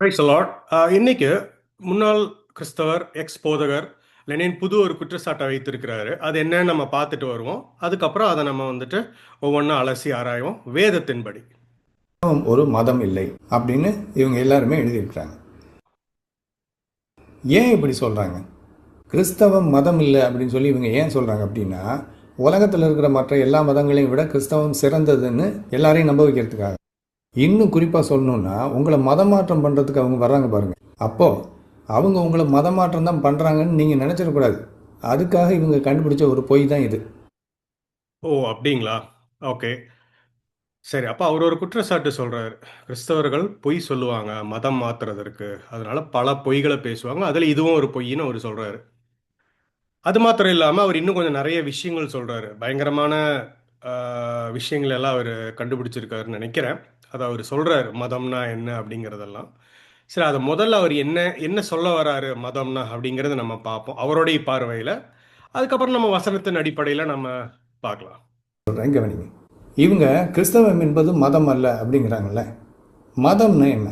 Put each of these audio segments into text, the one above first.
Praise the Lord. இன்னைக்கு முன்னாள் கிறிஸ்தவர் எக்ஸ் போதகர் லெனின் புது ஒரு குற்றச்சாட்டை வைத்திருக்கிறாரு. அது என்னன்னு நம்ம பார்த்துட்டு வருவோம். அதுக்கப்புறம் அதை நம்ம வந்துட்டு ஒவ்வொன்றா அலசி ஆராய்வோம் வேதத்தின்படி. ஒரு மதம் இல்லை அப்படின்னு இவங்க எல்லாருமே எழுதியிருக்கிறாங்க. ஏன் இப்படி சொல்றாங்க? கிறிஸ்தவம் மதம் இல்லை அப்படின்னு சொல்லி இவங்க ஏன் சொல்றாங்க அப்படின்னா, உலகத்தில் இருக்கிற மற்ற எல்லா மதங்களையும் விட கிறிஸ்தவம் சிறந்ததுன்னு எல்லாரையும் நம்ப வைக்கிறதுக்காக. இன்னும் குறிப்பாக சொல்லணும்னா, உங்களை மதம் மாற்றம் பண்ணுறதுக்கு அவங்க வர்றாங்க பாருங்க. அப்போ அவங்க உங்களை மதம் மாற்றம் தான் பண்ணுறாங்கன்னு நீங்கள் நினச்சிடக்கூடாது. அதுக்காக இவங்க கண்டுபிடிச்ச ஒரு பொய் தான் இது. ஓ, அப்படிங்களா? ஓகே, சரி. அப்போ அவர் ஒரு குற்றச்சாட்டு சொல்றாரு. கிறிஸ்தவர்கள் பொய் சொல்லுவாங்க மதம் மாத்துறதற்கு, அதனால பல பொய்களை பேசுவாங்க, அதில் இதுவும் ஒரு பொய்ன்னு அவர் சொல்றாரு. அது மாத்திரம் இல்லாமல் அவர் இன்னும் கொஞ்சம் நிறைய விஷயங்கள் சொல்றாரு. பயங்கரமான விஷயங்கள் எல்லாம் அவர் கண்டுபிடிச்சிருக்காருன்னு நினைக்கிறேன். அதை அவர் சொல்றாரு, மதம்னா என்ன அப்படிங்கிறதெல்லாம். சரி, அதை முதல்ல அவர் என்ன என்ன சொல்ல வராரு மதம்னா அப்படிங்கிறத நம்ம பார்ப்போம் அவருடைய பார்வையில். அதுக்கப்புறம் நம்ம வசனத்தின் அடிப்படையில் நம்ம பார்க்கலாம். சொல்கிறேன், கவனிங்க. இவங்க கிறிஸ்தவம் என்பது மதம் அல்ல அப்படிங்கிறாங்கல்ல. மதம்னா என்ன?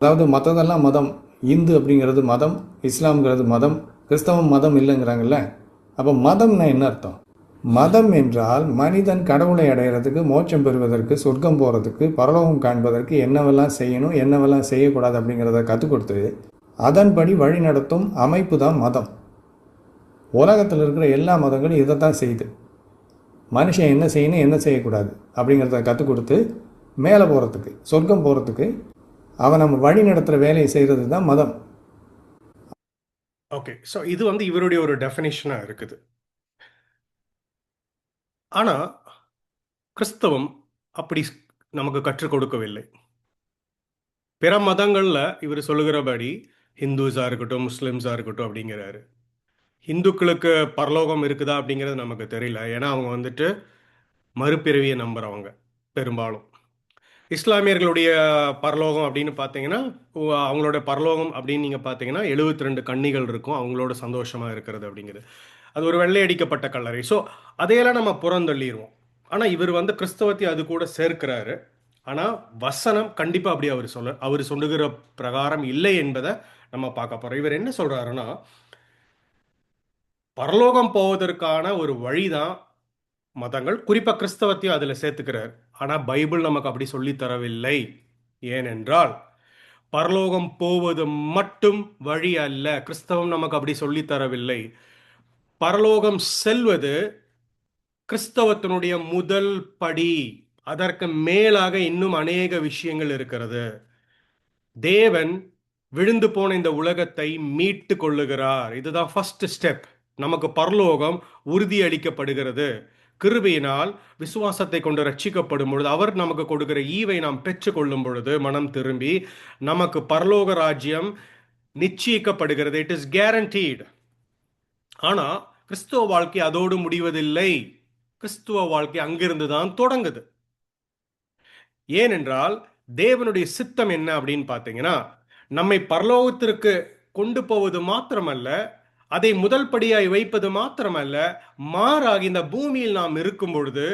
அதாவது மற்றதெல்லாம் மதம், இந்து அப்படிங்கிறது மதம், இஸ்லாம்ங்கிறது மதம், கிறிஸ்தவம் மதம் இல்லைங்கிறாங்கல்ல. அப்போ மதம்னா என்ன அர்த்தம்? மதம் என்றால் மனிதன் கடவுளை அடையிறதுக்கு, மோட்சம் பெறுவதற்கு, சொர்க்கம் போகிறதுக்கு, பரலோகம் காண்பதற்கு என்னவெல்லாம் செய்யணும், என்னவெல்லாம் செய்யக்கூடாது அப்படிங்கிறத கற்றுக் கொடுத்து அதன்படி வழி நடத்தும் அமைப்பு தான் மதம். உலகத்தில் இருக்கிற எல்லா மதங்களும் இதை தான் செய்யுது. மனுஷன் என்ன செய்யணும், என்ன செய்யக்கூடாது அப்படிங்கிறத கற்றுக் கொடுத்து மேலே போகிறதுக்கு, சொர்க்கம் போகிறதுக்கு அவன் நம்ம வழி நடத்துகிற வேலையை செய்கிறது தான் மதம். ஓகே, ஸோ இது வந்து இவருடைய ஒரு டெஃபினேஷனாக இருக்குது. ஆனால் கிறிஸ்தவம் அப்படி நமக்கு கற்றுக் கொடுக்கவில்லை. பிற மதங்களில் இவர் சொல்லுகிறபடி ஹிந்துஸாக இருக்கட்டும், முஸ்லிம்ஸாக இருக்கட்டும் அப்படிங்கிறாரு. இந்துக்களுக்கு பரலோகம் இருக்குதா அப்படிங்கிறது நமக்கு தெரியல. ஏன்னா அவங்க வந்துட்டு மறுபிறவியை நம்புகிறவங்க பெரும்பாலும். இஸ்லாமியர்களுடைய பரலோகம் அப்படின்னு பார்த்தீங்கன்னா, அவங்களோட பரலோகம் அப்படின்னு நீங்கள் பார்த்தீங்கன்னா 72 கன்னிகள் இருக்கும் அவங்களோட சந்தோஷமாக இருக்கிறது அப்படிங்கிறது. அது ஒரு வெள்ளை அடிக்கப்பட்ட கல்லறை. ஸோ அதையெல்லாம் நம்ம புறந்தள்ளிடுவோம். ஆனால் இவர் வந்து கிறிஸ்தவத்தை அது கூட சேர்க்கிறாரு. ஆனால் வசனம் கண்டிப்பாக அப்படி அவர் சொல்லுகிற பிரகாரம் இல்லை என்பதை நம்ம பார்க்க போகிறோம். இவர் என்ன சொல்கிறாருன்னா, பரலோகம் போவதற்கான ஒரு வழிதான் மதங்கள், குறிப்பாக கிறிஸ்தவத்தையும் அதில் சேர்த்துக்கிறார். ஆனால் பைபிள் நமக்கு அப்படி சொல்லித் தரவில்லை. ஏனென்றால் பரலோகம் போவது மட்டும் வழி அல்ல. கிறிஸ்தவம் நமக்கு அப்படி சொல்லித் தரவில்லை. பரலோகம் செல்வது கிறிஸ்தவத்தினுடைய முதல் படி. அதற்கு மேலாக இன்னும் அநேக விஷயங்கள் இருக்கிறது. தேவன் விழுந்து போன இந்த உலகத்தை மீட்டு கொள்ளுகிறார். இதுதான் ஃபர்ஸ்ட் ஸ்டெப். நமக்கு பரலோகம் உறுதி அளிக்கப்படுகிறது. கிருபையினால் விசுவாசத்தை கொண்டு ரட்சிக்கப்படும் பொழுது, அவர் நமக்கு கொடுக்கிற ஈவை நாம் பெற்றுக்கொள்ளும் பொழுது, மனம் திரும்பி நமக்கு பரலோக ராஜ்யம் நிச்சயிக்கப்படுகிறது. It is guaranteed. ஆனா கிறிஸ்துவ வாழ்க்கை அதோடு முடிவதில்லை. கிறிஸ்துவ வாழ்க்கை அங்கிருந்து தான் தொடங்குது. ஏனென்றால் தேவனுடைய சித்தம் என்ன அப்படின்னு பார்த்தீங்கன்னா, நம்மை பரலோகத்திற்கு கொண்டு போவது மாத்திரமல்ல, அதை முதல் படியாய் வைப்பது மாத்திரமல்ல, மாறாக இந்த பூமியில் நாம் இருக்கும் பொழுது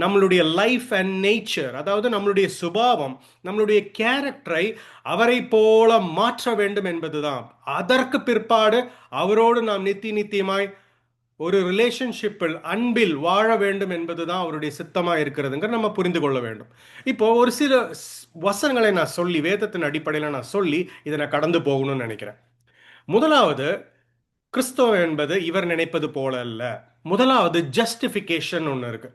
நம்மளுடைய லைஃப் அண்ட் நேச்சர், அதாவது நம்மளுடைய சுபாவம், நம்மளுடைய கேரக்டரை அவரை போல மாற்ற வேண்டும் என்பதுதான். அதற்கு பிற்பாடு அவரோடு நாம் நித்தியமாய் ஒரு ரிலேஷன்ஷிப்பில், அன்பில் வாழ வேண்டும் என்பதுதான் அவருடைய சித்தமாக இருக்கிறதுங்க நம்ம புரிந்து கொள்ள வேண்டும். இப்போ ஒரு சில வசனங்களை நான் சொல்லி, வேதத்தின் அடிப்படையில் நான் சொல்லி இதை நான் கடந்து போகணும்னு நினைக்கிறேன். முதலாவது, கிறிஸ்தவம் என்பது இவர் நினைப்பது போல அல்ல. முதலாவது ஜஸ்டிஃபிகேஷன் ஒன்று இருக்கு.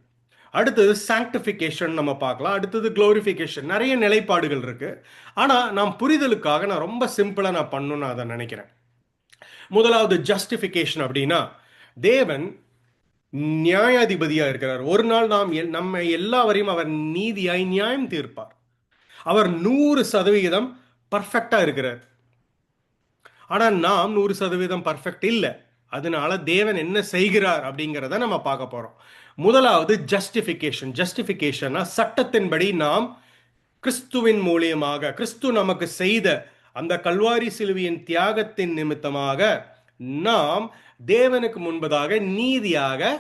அடுத்தது சாங்டிஃபிகேஷன் நம்ம பார்க்கலாம். அடுத்தது குளோரிஃபிகேஷன். நிறைய நிலைப்பாடுகள் இருக்கு. ஆனால் நாம் புரிதலுக்காக நான் ரொம்ப சிம்பிளாக நான் பண்ணணும்னு அதை நினைக்கிறேன். முதலாவது ஜஸ்டிஃபிகேஷன் அப்படின்னா, தேவன் நியாயாதிபதியா இருக்கிறார். ஒரு நாள் நம்ம எல்லாவரையும் அவர் நீதியாய் நியாயம் தீர்ப்பார். அவர் 100% பர்ஃபெக்டா இருக்கிறார். ஆனா நாம் 100% பர்ஃபெக்ட் இல்லை. அதனால தேவன் என்ன செய்கிறார் அப்படிங்கிறத நம்ம பார்க்க போறோம். முதலாவது ஜஸ்டிஃபிகேஷன். ஜஸ்டிஃபிகேஷனா சட்டத்தின்படி நாம் கிறிஸ்துவின் மூலியமாக, கிறிஸ்து நமக்கு செய்த அந்த கல்வாரி சிலுவையின் தியாகத்தின் நிமித்தமாக நாம் தேவனுக்கு முன்பதாக நீதியாக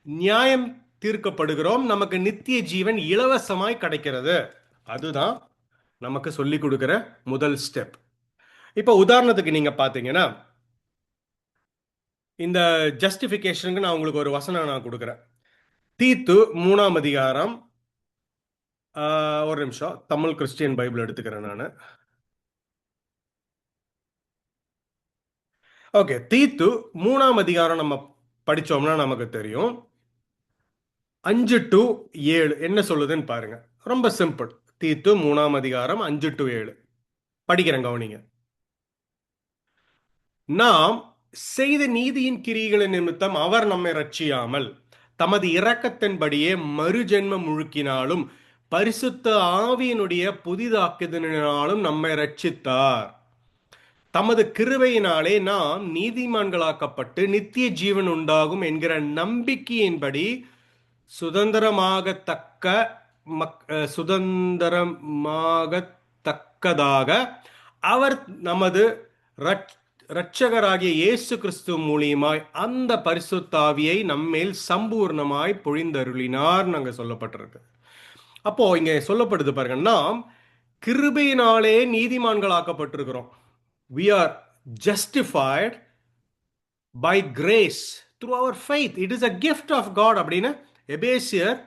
நியாயம் தீர்க்கப்படுகிறோம். நமக்கு நித்திய ஜீவன் இலவசமாய் கிடைக்கிறது. அதுதான் நமக்கு சொல்லி கொடுக்கிற முதல் ஸ்டெப். இப்போ உதாரணத்துக்கு நீங்க பாத்தீங்கன்னா, இந்த ஜஸ்டிஃபிகேஷனுக்கு நான் உங்களுக்கு ஒரு வசனம் நான் கொடுக்குறேன். தீத்து 3ஆம் அதிகாரம், ஒரு நிமிஷம், தமிழ் கிறிஸ்டியன் பைபிள் எடுத்துக்கிறேன் நான். ஓகே, தீத்து 3ஆம் அதிகாரம் நம்ம படிச்சோம்னா நமக்கு தெரியும். 5 to 7 என்ன சொல்லுதுன்னு பாருங்க. ரொம்ப சிம்பிள். தீத்து 3ஆம் அதிகாரம் 5 to 7 படிக்கிறேன், கவனிங்க. நாம் செய்த நீதியின் கிரியைகளின் நிமித்தம் அவர் நம்மை ரட்சியாமல் தமது இரக்கத்தின்படியே மறுஜென்மம் முழுக்கினாலும் பரிசுத்த ஆவியினுடைய புதிதாக்குதலினாலும் நம்மை ரட்சித்தார். தமது கிருபையினாலே நாம் நீதிமான்களாக்கப்பட்டு நித்திய ஜீவன் உண்டாகும் என்கிற நம்பிக்கையின்படி சுதந்திரமாகத்தக்க சுதந்திரமாகத்தக்கதாக அவர் நமது இரட்சகராகிய இயேசு கிறிஸ்து மூலியமாய் அந்த பரிசுத்தாவியை நம்மேல் சம்பூர்ணமாய் பொழிந்தருளினார் நாங்க சொல்லப்பட்டிருக்கு. அப்போ இங்க சொல்லப்படுது பாருங்க, நாம் கிருபையினாலே நீதிமான்களாக்கப்பட்டிருக்கிறோம். We are justified by grace through our faith. It is a gift of God அப்படின்னு எபேசியர்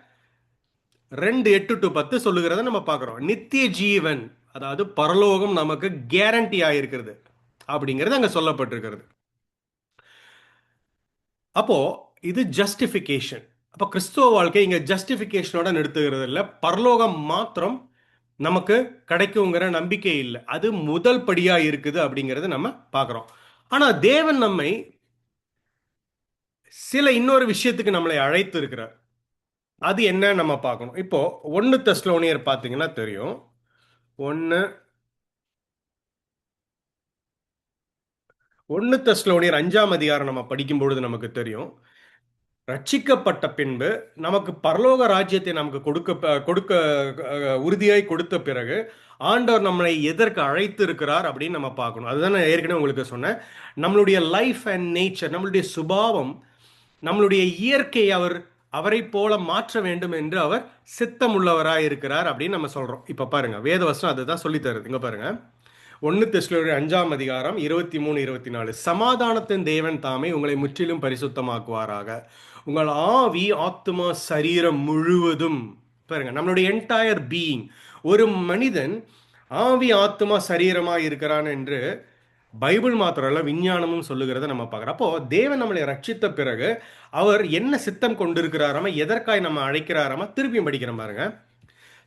2:8-10 சொல்லுகிறத நம்ம பார்க்கிறோம். நித்திய ஜீவன், அதாவது பரலோகம் நமக்கு கேரண்டி ஆயிருக்கிறது அப்படிங்கிறது அங்க சொல்லப்பட்டிருக்கிறது. அப்போ இது ஜஸ்டிஃபிகேஷன். அப்போ கிறிஸ்துவ வாழ்க்கை இங்க ஜஸ்டிஃபிகேஷனோட நிறுத்துகிறது இல்லை, பரலோகம் மாத்திரம் நமக்கு கிடைக்குங்கிற நம்பிக்கை இல்லை. அது முதல் படியா இருக்குது அப்படிங்கிறது நம்ம பார்க்கிறோம். ஆனா தேவன் நம்மை சில இன்னொரு விஷயத்துக்கு நம்மளை அழைத்து இருக்கிறார். அது என்ன நம்ம பார்க்கணும். இப்போ 1 தெசலோனியர் பார்த்தீங்கன்னா தெரியும். 1 தெசலோனியர் 5ஆம் அதிகாரம் நம்ம படிக்கும் பொழுது நமக்கு தெரியும், ரட்சிக்கப்பட்ட பின்பு நமக்கு பரலோக ராஜ்யத்தை நமக்கு கொடுக்க உறுதியாய் கொடுத்த பிறகு ஆண்டவர் நம்மளை எதற்கு அழைத்து இருக்கிறார் அப்படின்னு நம்ம பார்க்கணும். அதுதான் நான் ஏற்கனவே உங்களுக்கு சொன்னேன். நம்மளுடைய லைஃப் அண்ட் நேச்சர், நம்மளுடைய சுபாவம், நம்மளுடைய இயற்கையை அவரை போல மாற்ற வேண்டும் என்று அவர் சித்தம் உள்ளவராய் இருக்கிறார் அப்படின்னு நம்ம சொல்றோம். இப்ப பாருங்க, வேதவசனம் அதுதான் சொல்லி தருது. இங்க பாருங்க, 1 தெசலோனியர் 5ஆம் அதிகாரம் 23-24. சமாதானத்தின் தேவன் தாமே உங்களை முற்றிலும் பரிசுத்தமாக்குவாராக. உங்கள் ஆவி, ஆத்துமா, சரீரம் முழுவதும். பாருங்க, நம்மளுடைய என்டையர் பீயிங். ஒரு மனிதன் ஆவி, ஆத்துமா, சரீரமாக இருக்கிறான் என்று பைபிள் மாத்திரம் இல்ல, விஞ்ஞானமும் சொல்லுகிறத நம்ம பார்க்குறோம். அப்போ தேவன் நம்மளை ரட்சித்த பிறகு அவர் என்ன சித்தம் கொண்டிருக்கிறாராம, எதற்காய் நம்ம அழைக்கிறாராம, திருப்பியும் படிக்கிறோம் பாருங்க.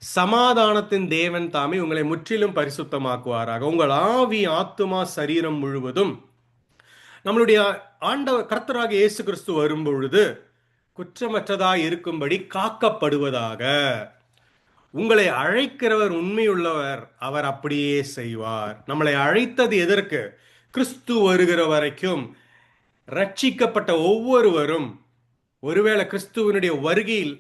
சமாதானத்தின் தேவன் தாமே உங்களை முற்றிலும் பரிசுத்தமாக்குவாராக. உங்கள் ஆவி, ஆத்துமா, சரீரம் முழுவதும் நம்மளுடைய ஆண்டவர் கர்த்தராக இயேசு கிறிஸ்து வரும் பொழுது குற்றமற்றதாய் இருக்கும்படி காக்கப்படுவதாக. உங்களை அழைக்கிறவர் உண்மையுள்ளவர், அவர் அப்படியே செய்வார். நம்மளை அழைத்தது எதற்கு? கிறிஸ்து வருகிற வரைக்கும் ரட்சிக்கப்பட்ட ஒவ்வொருவரும் ஒருவேளை கிறிஸ்துவனுடைய வருகையில்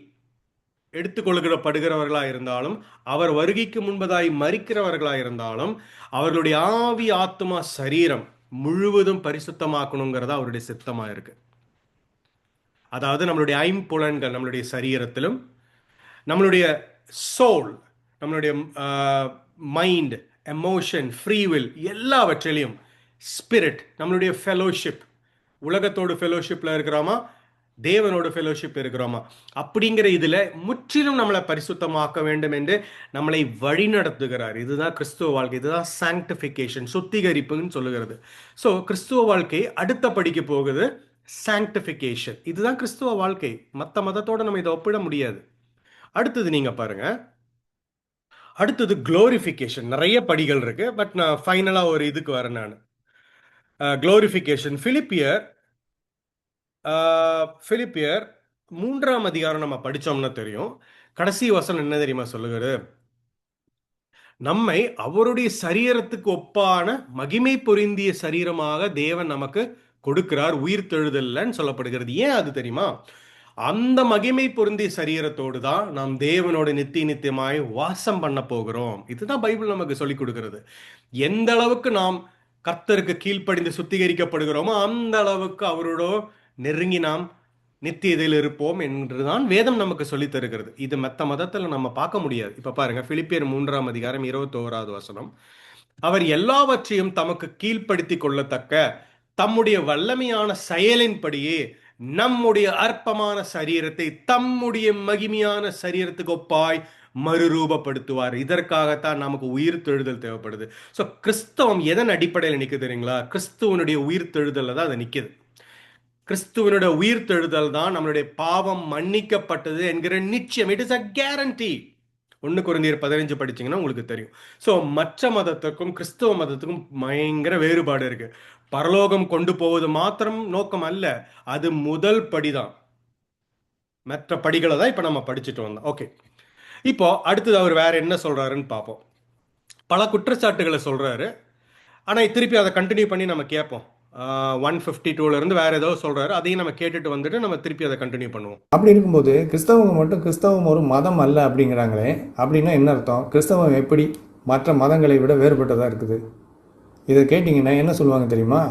எடுத்துக்கொள்கிறப்படுகிறவர்களா இருந்தாலும், அவர் வருகைக்கு முன்பதாய் மரிக்கிறவர்களா இருந்தாலும், அவர்களுடைய ஆவி, ஆத்மா, சரீரம் முழுவதும் பரிசுத்தமாக்கணுங்கிறதா அவருடைய சித்தமா இருக்கு. அதாவது நம்மளுடைய ஐம்புலன்கள், நம்மளுடைய சரீரத்திலும், நம்மளுடைய சோல், நம்மளுடைய மைண்ட், எமோஷன், ஃப்ரீவில், எல்லாவற்றிலையும் ஸ்பிரிட், நம்மளுடைய ஃபெலோஷிப், உலகத்தோடு ஃபெலோஷிப்ல இருக்கிறோமா, தேவனோட ஃபெலோஷிப் இருக்கிறோமா, அப்படிங்கிற இதுல முற்றிலும் நம்மளை பரிசுத்தமாக்க வேண்டும் என்று நம்மளை வழி நடத்துகிறார். இதுதான் கிறிஸ்துவ வாழ்க்கை. இதுதான் சாங்டிஃபிகேஷன், சுத்திகரிப்புன்னு சொல்லுகிறது. ஸோ கிறிஸ்துவ வாழ்க்கை அடுத்த படிக்க போகுது சாங்டிஃபிகேஷன். இதுதான் கிறிஸ்துவ வாழ்க்கை. மற்ற மதத்தோட நம்ம இதை ஒப்பிட முடியாது. அடுத்தது நீங்க பாருங்க, அடுத்தது குளோரிஃபிகேஷன். நிறைய படிகள் இருக்கு, பட் நான் ஃபைனலா ஒரு இதுக்கு வரேன் நான். குளோரிஃபிகேஷன், பிலிப்பியர் 3ஆம் அதிகாரம் நம்ம படிச்சோம்னா தெரியும். கடைசி வசனம் என்ன தெரியுமா சொல்லுகிறது? நம்மை அவருடைய சரீரத்துக்கு ஒப்பான மகிமை பொருந்திய சரீரமாக தேவன் நமக்கு கொடுக்கிறார் உயிர்த்தெழுதல்னு சொல்லப்படுகிறது. ஏன் அது தெரியுமா? அந்த மகிமை பொருந்திய சரீரத்தோடு தான் நாம் தேவனோட நித்தியமாய் வாசம் பண்ண போகிறோம். இதுதான் பைபிள் நமக்கு சொல்லிக் கொடுக்கிறது. எந்த அளவுக்கு நாம் கர்த்தருக்கு கீழ்ப்படிந்து சுத்திகரிக்கப்படுகிறோமோ அந்த அளவுக்கு அவரோட நெருங்கி நாம் நித்தியத்தில் இருப்போம் என்றுதான் வேதம் நமக்கு சொல்லித் தருகிறது. இது மற்ற மதத்துல நம்ம பார்க்க முடியாது. இப்ப பாருங்க, பிலிப்பியர் 3 21 வசனம், அவர் எல்லாவற்றையும் தமக்கு கீழ்ப்படுத்திக் கொள்ளத்தக்க தம்முடைய வல்லமையான செயலின்படியே நம்முடைய அற்பமான சரீரத்தை தம்முடைய மகிமையான சரீரத்துக்கு ஒப்பாய் மறுரூபப்படுத்துவார். இதற்காகத்தான் நமக்கு உயிர் தெழுதல் தேவைப்படுது. ஸோ கிறிஸ்தவம் எதன் அடிப்படையில் நிற்குது தெரியுங்களா? கிறிஸ்துவனுடைய உயிர் தெழுதல் தான் அது நிற்குது. கிறிஸ்துவனுடைய உயிர் தெழுதல் தான் நம்மளுடைய பாவம் மன்னிக்கப்பட்டது என்கிற நிச்சயம். It is a guarantee. 1 Corinthians 15 படிச்சீங்கன்னா உங்களுக்கு தெரியும். ஸோ மற்ற மதத்துக்கும் கிறிஸ்துவ மதத்துக்கும் பயங்கர வேறுபாடு இருக்கு. பரலோகம் கொண்டு போவது மாத்திரம் நோக்கம் அல்ல, அது முதல் படிதான். மற்ற படிகளை தான் இப்ப நம்ம படிச்சுட்டு வந்தோம். ஓகே, இப்போ அடுத்தது அவர் வேற என்ன சொல்றாருன்னு பார்ப்போம். பல குற்றச்சாட்டுகளை சொல்றாரு, ஆனா திருப்பி அதை கண்டினியூ பண்ணி நம்ம கேட்போம். 152ல இருந்து வேற ஏதோ சொல்றாரு, அதையும் நம்ம கேட்டுட்டு வந்துட்டு நம்ம திருப்பி அதை கண்டினியூ பண்ணுவோம். அப்படி இருக்கும்போது கிறிஸ்தவங்க மட்டும் கிறிஸ்தவம் ஒரு மதம் அல்ல அப்படிங்கிறாங்களே, அப்படின்னா என்ன அர்த்தம்? கிறிஸ்தவம் எப்படி மற்ற மதங்களை விட வேறுபட்டதாக இருக்குது? இதை கேட்டிங்கன்னா என்ன சொல்லுவாங்க தெரியுமா?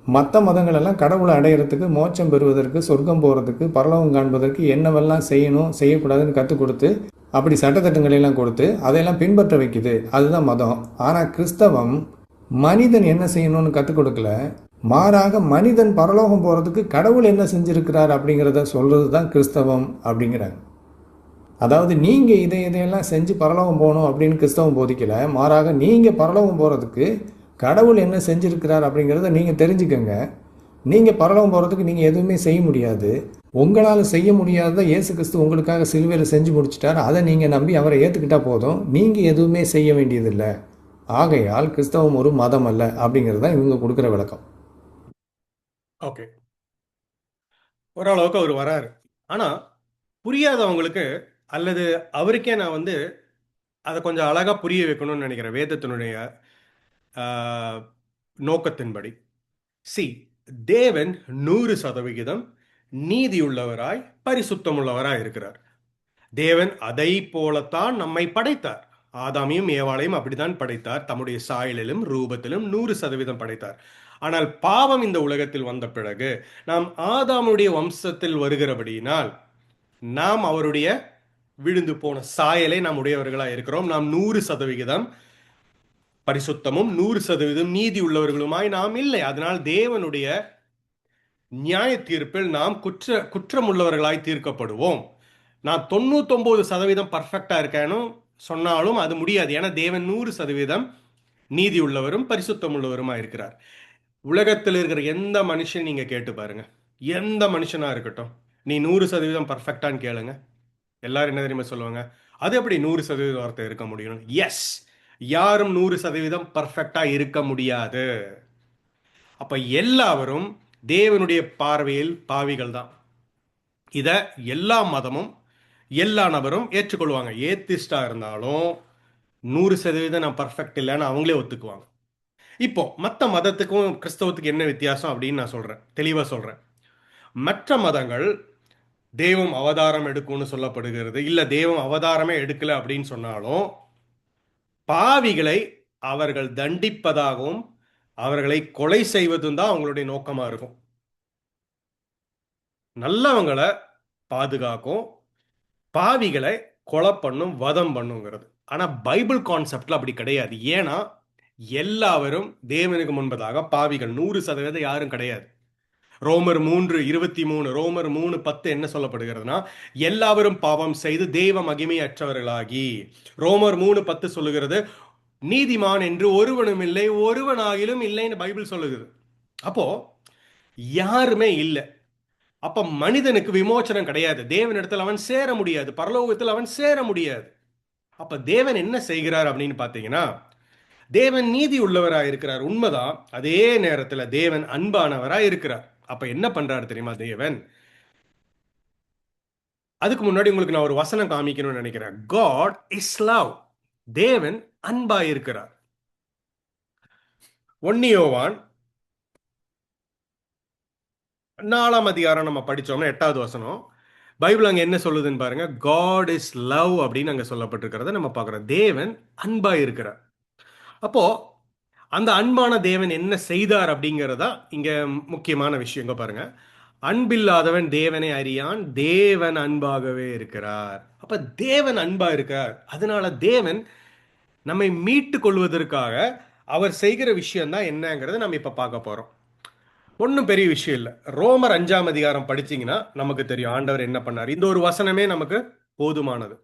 மற்ற மதங்களெல்லாம் கடவுளை அடையிறதுக்கு, மோட்சம் பெறுவதற்கு, சொர்க்கம் போகிறதுக்கு, பரலோகம் காண்பதற்கு என்னவெல்லாம் செய்யணும் செய்யக்கூடாதுன்னு கற்றுக் கொடுத்து, அப்படி சட்டத்திட்டங்களெல்லாம் கொடுத்து அதையெல்லாம் பின்பற்ற வைக்குது. அதுதான் மதம். ஆனால் கிறிஸ்தவம் மனிதன் என்ன செய்யணும்னு கற்றுக் கொடுக்கல, மாறாக மனிதன் பரலோகம் போகிறதுக்கு கடவுள் என்ன செஞ்சிருக்கிறார் அப்படிங்கிறத சொல்கிறது தான் கிறிஸ்தவம் அப்படிங்கிறாங்க. அதாவது நீங்கள் இதையெல்லாம் செஞ்சு பரலோகம் போகணும் அப்படின்னு கிறிஸ்தவம் போதிக்கல, மாறாக நீங்கள் பரலோகம் போகிறதுக்கு கடவுள் என்ன செஞ்சிருக்கிறார் அப்படிங்கிறத நீங்கள் தெரிஞ்சுக்கங்க. நீங்கள் பரலோகம் போகிறதுக்கு நீங்கள் எதுவுமே செய்ய முடியாது. உங்களால் செய்ய முடியாததை இயேசு கிறிஸ்து உங்களுக்காக சிலுவையில் செஞ்சு முடிச்சிட்டார். அதை நீங்கள் நம்பி அவரை ஏற்றுக்கிட்டால் போதும். நீங்கள் எதுவுமே செய்ய வேண்டியதில்லை. ஆகையால் கிறிஸ்தவம் ஒரு மதம் அல்ல அப்படிங்கிறது தான் இவங்க கொடுக்குற விளக்கம். ஓகே, ஓரளவுக்கு அவர் வராரு. ஆனா புரியாதவங்களுக்கு அல்லது அவருக்கே நான் அதை கொஞ்சம் அழகா புரிய வைக்கணும்னு நினைக்கிறேன். வேதத்தினுடைய நோக்கத்தின்படி, சி, தேவன் 100% நீதியுள்ளவராய் பரிசுத்தமுள்ளவராய் இருக்கிறார். தேவன் அதை போலத்தான் நம்மை படைத்தார். ஆதாமையும் ஏவாளையும் அப்படித்தான் படைத்தார். தம்முடைய சாயலிலும் ரூபத்திலும் 100% படைத்தார். ஆனால் பாவம் இந்த உலகத்தில் வந்த பிறகு நாம் ஆதாமுடைய வம்சத்தில் வருகிறபடியினால் நாம் அவருடைய விழுந்து போன சாயலை நாம் உடையவர்களாக இருக்கிறோம். நாம் 100% பரிசுத்தமும் 100% நீதி உள்ளவர்களுமாய் நாம் இல்லை. அதனால் தேவனுடைய நியாய தீர்ப்பில் நாம் குற்றம் உள்ளவர்களாய் தீர்க்கப்படுவோம். நான் 99% பர்ஃபெக்டா இருக்கேன்னு சொன்னாலும் அது முடியாது. ஏன்னா தேவன் 100% நீதி உள்ளவரும் பரிசுத்தம் உள்ளவருமா இருக்கிறார். உலகத்தில் இருக்கிற எந்த மனுஷன் நீங்க கேட்டு பாருங்க, எந்த மனுஷனா இருக்கட்டும், நீ 100% பர்ஃபெக்டான்னு கேளுங்க, எல்லாரும் என்ன தெரியுமா சொல்லுவாங்க? அது எப்படி 100% வார்த்தை இருக்க முடியும்? எஸ், யாரும் 100% பர்ஃபெக்டா இருக்க முடியாது. அப்ப எல்லாரும் தேவனுடைய பார்வையில் பாவிகள் தான். இத எல்லா மதமும் எல்லா நபரும் ஏற்றுக்கொள்வாங்க. ஏத்திஸ்டா இருந்தாலும் 100% நான் பர்ஃபெக்ட் இல்லைன்னு அவங்களே ஒத்துக்குவாங்க. இப்போ மற்ற மதத்துக்கும் கிறிஸ்தவத்துக்கு என்ன வித்தியாசம் அப்படின்னு நான் சொல்றேன், தெளிவா சொல்றேன். மற்ற மதங்கள் தெய்வம் அவதாரம் எடுக்கும்னு சொல்லப்படுகிறது, இல்ல தெய்வம் அவதாரமே எடுக்கல அப்படின்னு சொன்னாலும் பாவிகளை அவர்கள் தண்டிப்பதாகவும் அவர்களை கொலை செய்வதும் தான் அவங்களுடைய நோக்கமா இருக்கும். நல்லவங்களை பாதுகாக்கும், பாவிகளை கொலை பண்ணும், வதம் பண்ணுங்கிறது. ஆனா பைபிள் கான்செப்ட்ல அப்படி கிடையாது. ஏன்னா எல்லாரும் தேவனுக்கு முன்பதாக பாவிகள். 100% யாரும் கிடையாது. ரோமர் 3:23, ரோமர் 3:10 என்ன சொல்லப்படுகிறதுனா, எல்லாவரும் பாவம் செய்து தெய்வ மகிமையற்றவர்களாகி. ரோமர் 3:10 சொல்லுகிறது, நீதிமான் என்று ஒருவனும் இல்லை, ஒருவனாகிலும் இல்லைன்னு பைபிள் சொல்லுகிறது. அப்போ யாருமே இல்லை. அப்ப மனிதனுக்கு விமோச்சனம் கிடையாது. தேவனிடத்தில் அவன் சேர முடியாது, பரலோகத்தில் அவன் சேர முடியாது. அப்ப தேவன் என்ன செய்கிறார் அப்படின்னு பாத்தீங்கன்னா, தேவன் நீதி உள்ளவராய் இருக்கிறார், உண்மைதான். அதே நேரத்துல தேவன் அன்பானவராய் இருக்கிறார். அப்ப என்ன பண்றாரு தெரியுமா தேவன்? அதுக்கு முன்னாடி உங்களுக்கு நான் ஒரு வசனம் காமிக்கணும்னு நினைக்கிறேன். God is love. தேவன் அன்பாய் இருக்கிறார். 1 யோவான் 4 நம்ம படிச்சோம்னா 8வது வசனம், பைபிள் அங்க என்ன சொல்லுதுன்னு பாருங்க. காட் இஸ் லவ் அப்படின்னு அங்க சொல்லப்பட்டிருக்கிறத நம்ம பார்க்கிறோம். தேவன் அன்பாய் இருக்கிறார். அப்போ அந்த அன்பான தேவன் என்ன செய்தார் அப்படிங்கிறதா இங்க முக்கியமான விஷயங்க. பாருங்க, அன்பில்லாதவன் தேவனை அறியான், தேவன் அன்பாகவே இருக்கிறார். அப்ப தேவன் அன்பா இருக்கிறார். அதனால தேவன் நம்மை மீட்டு கொள்வதற்காக அவர் செய்கிற விஷயம் தான் என்னங்கிறத நம்ம இப்ப பார்க்க போறோம். ஒன்றும் பெரிய விஷயம் இல்லை. ரோமர் 5ஆம் அதிகாரம் படிச்சீங்கன்னா நமக்கு தெரியும் ஆண்டவர் என்ன பண்ணார். இந்த ஒரு வசனமே நமக்கு போதுமானது.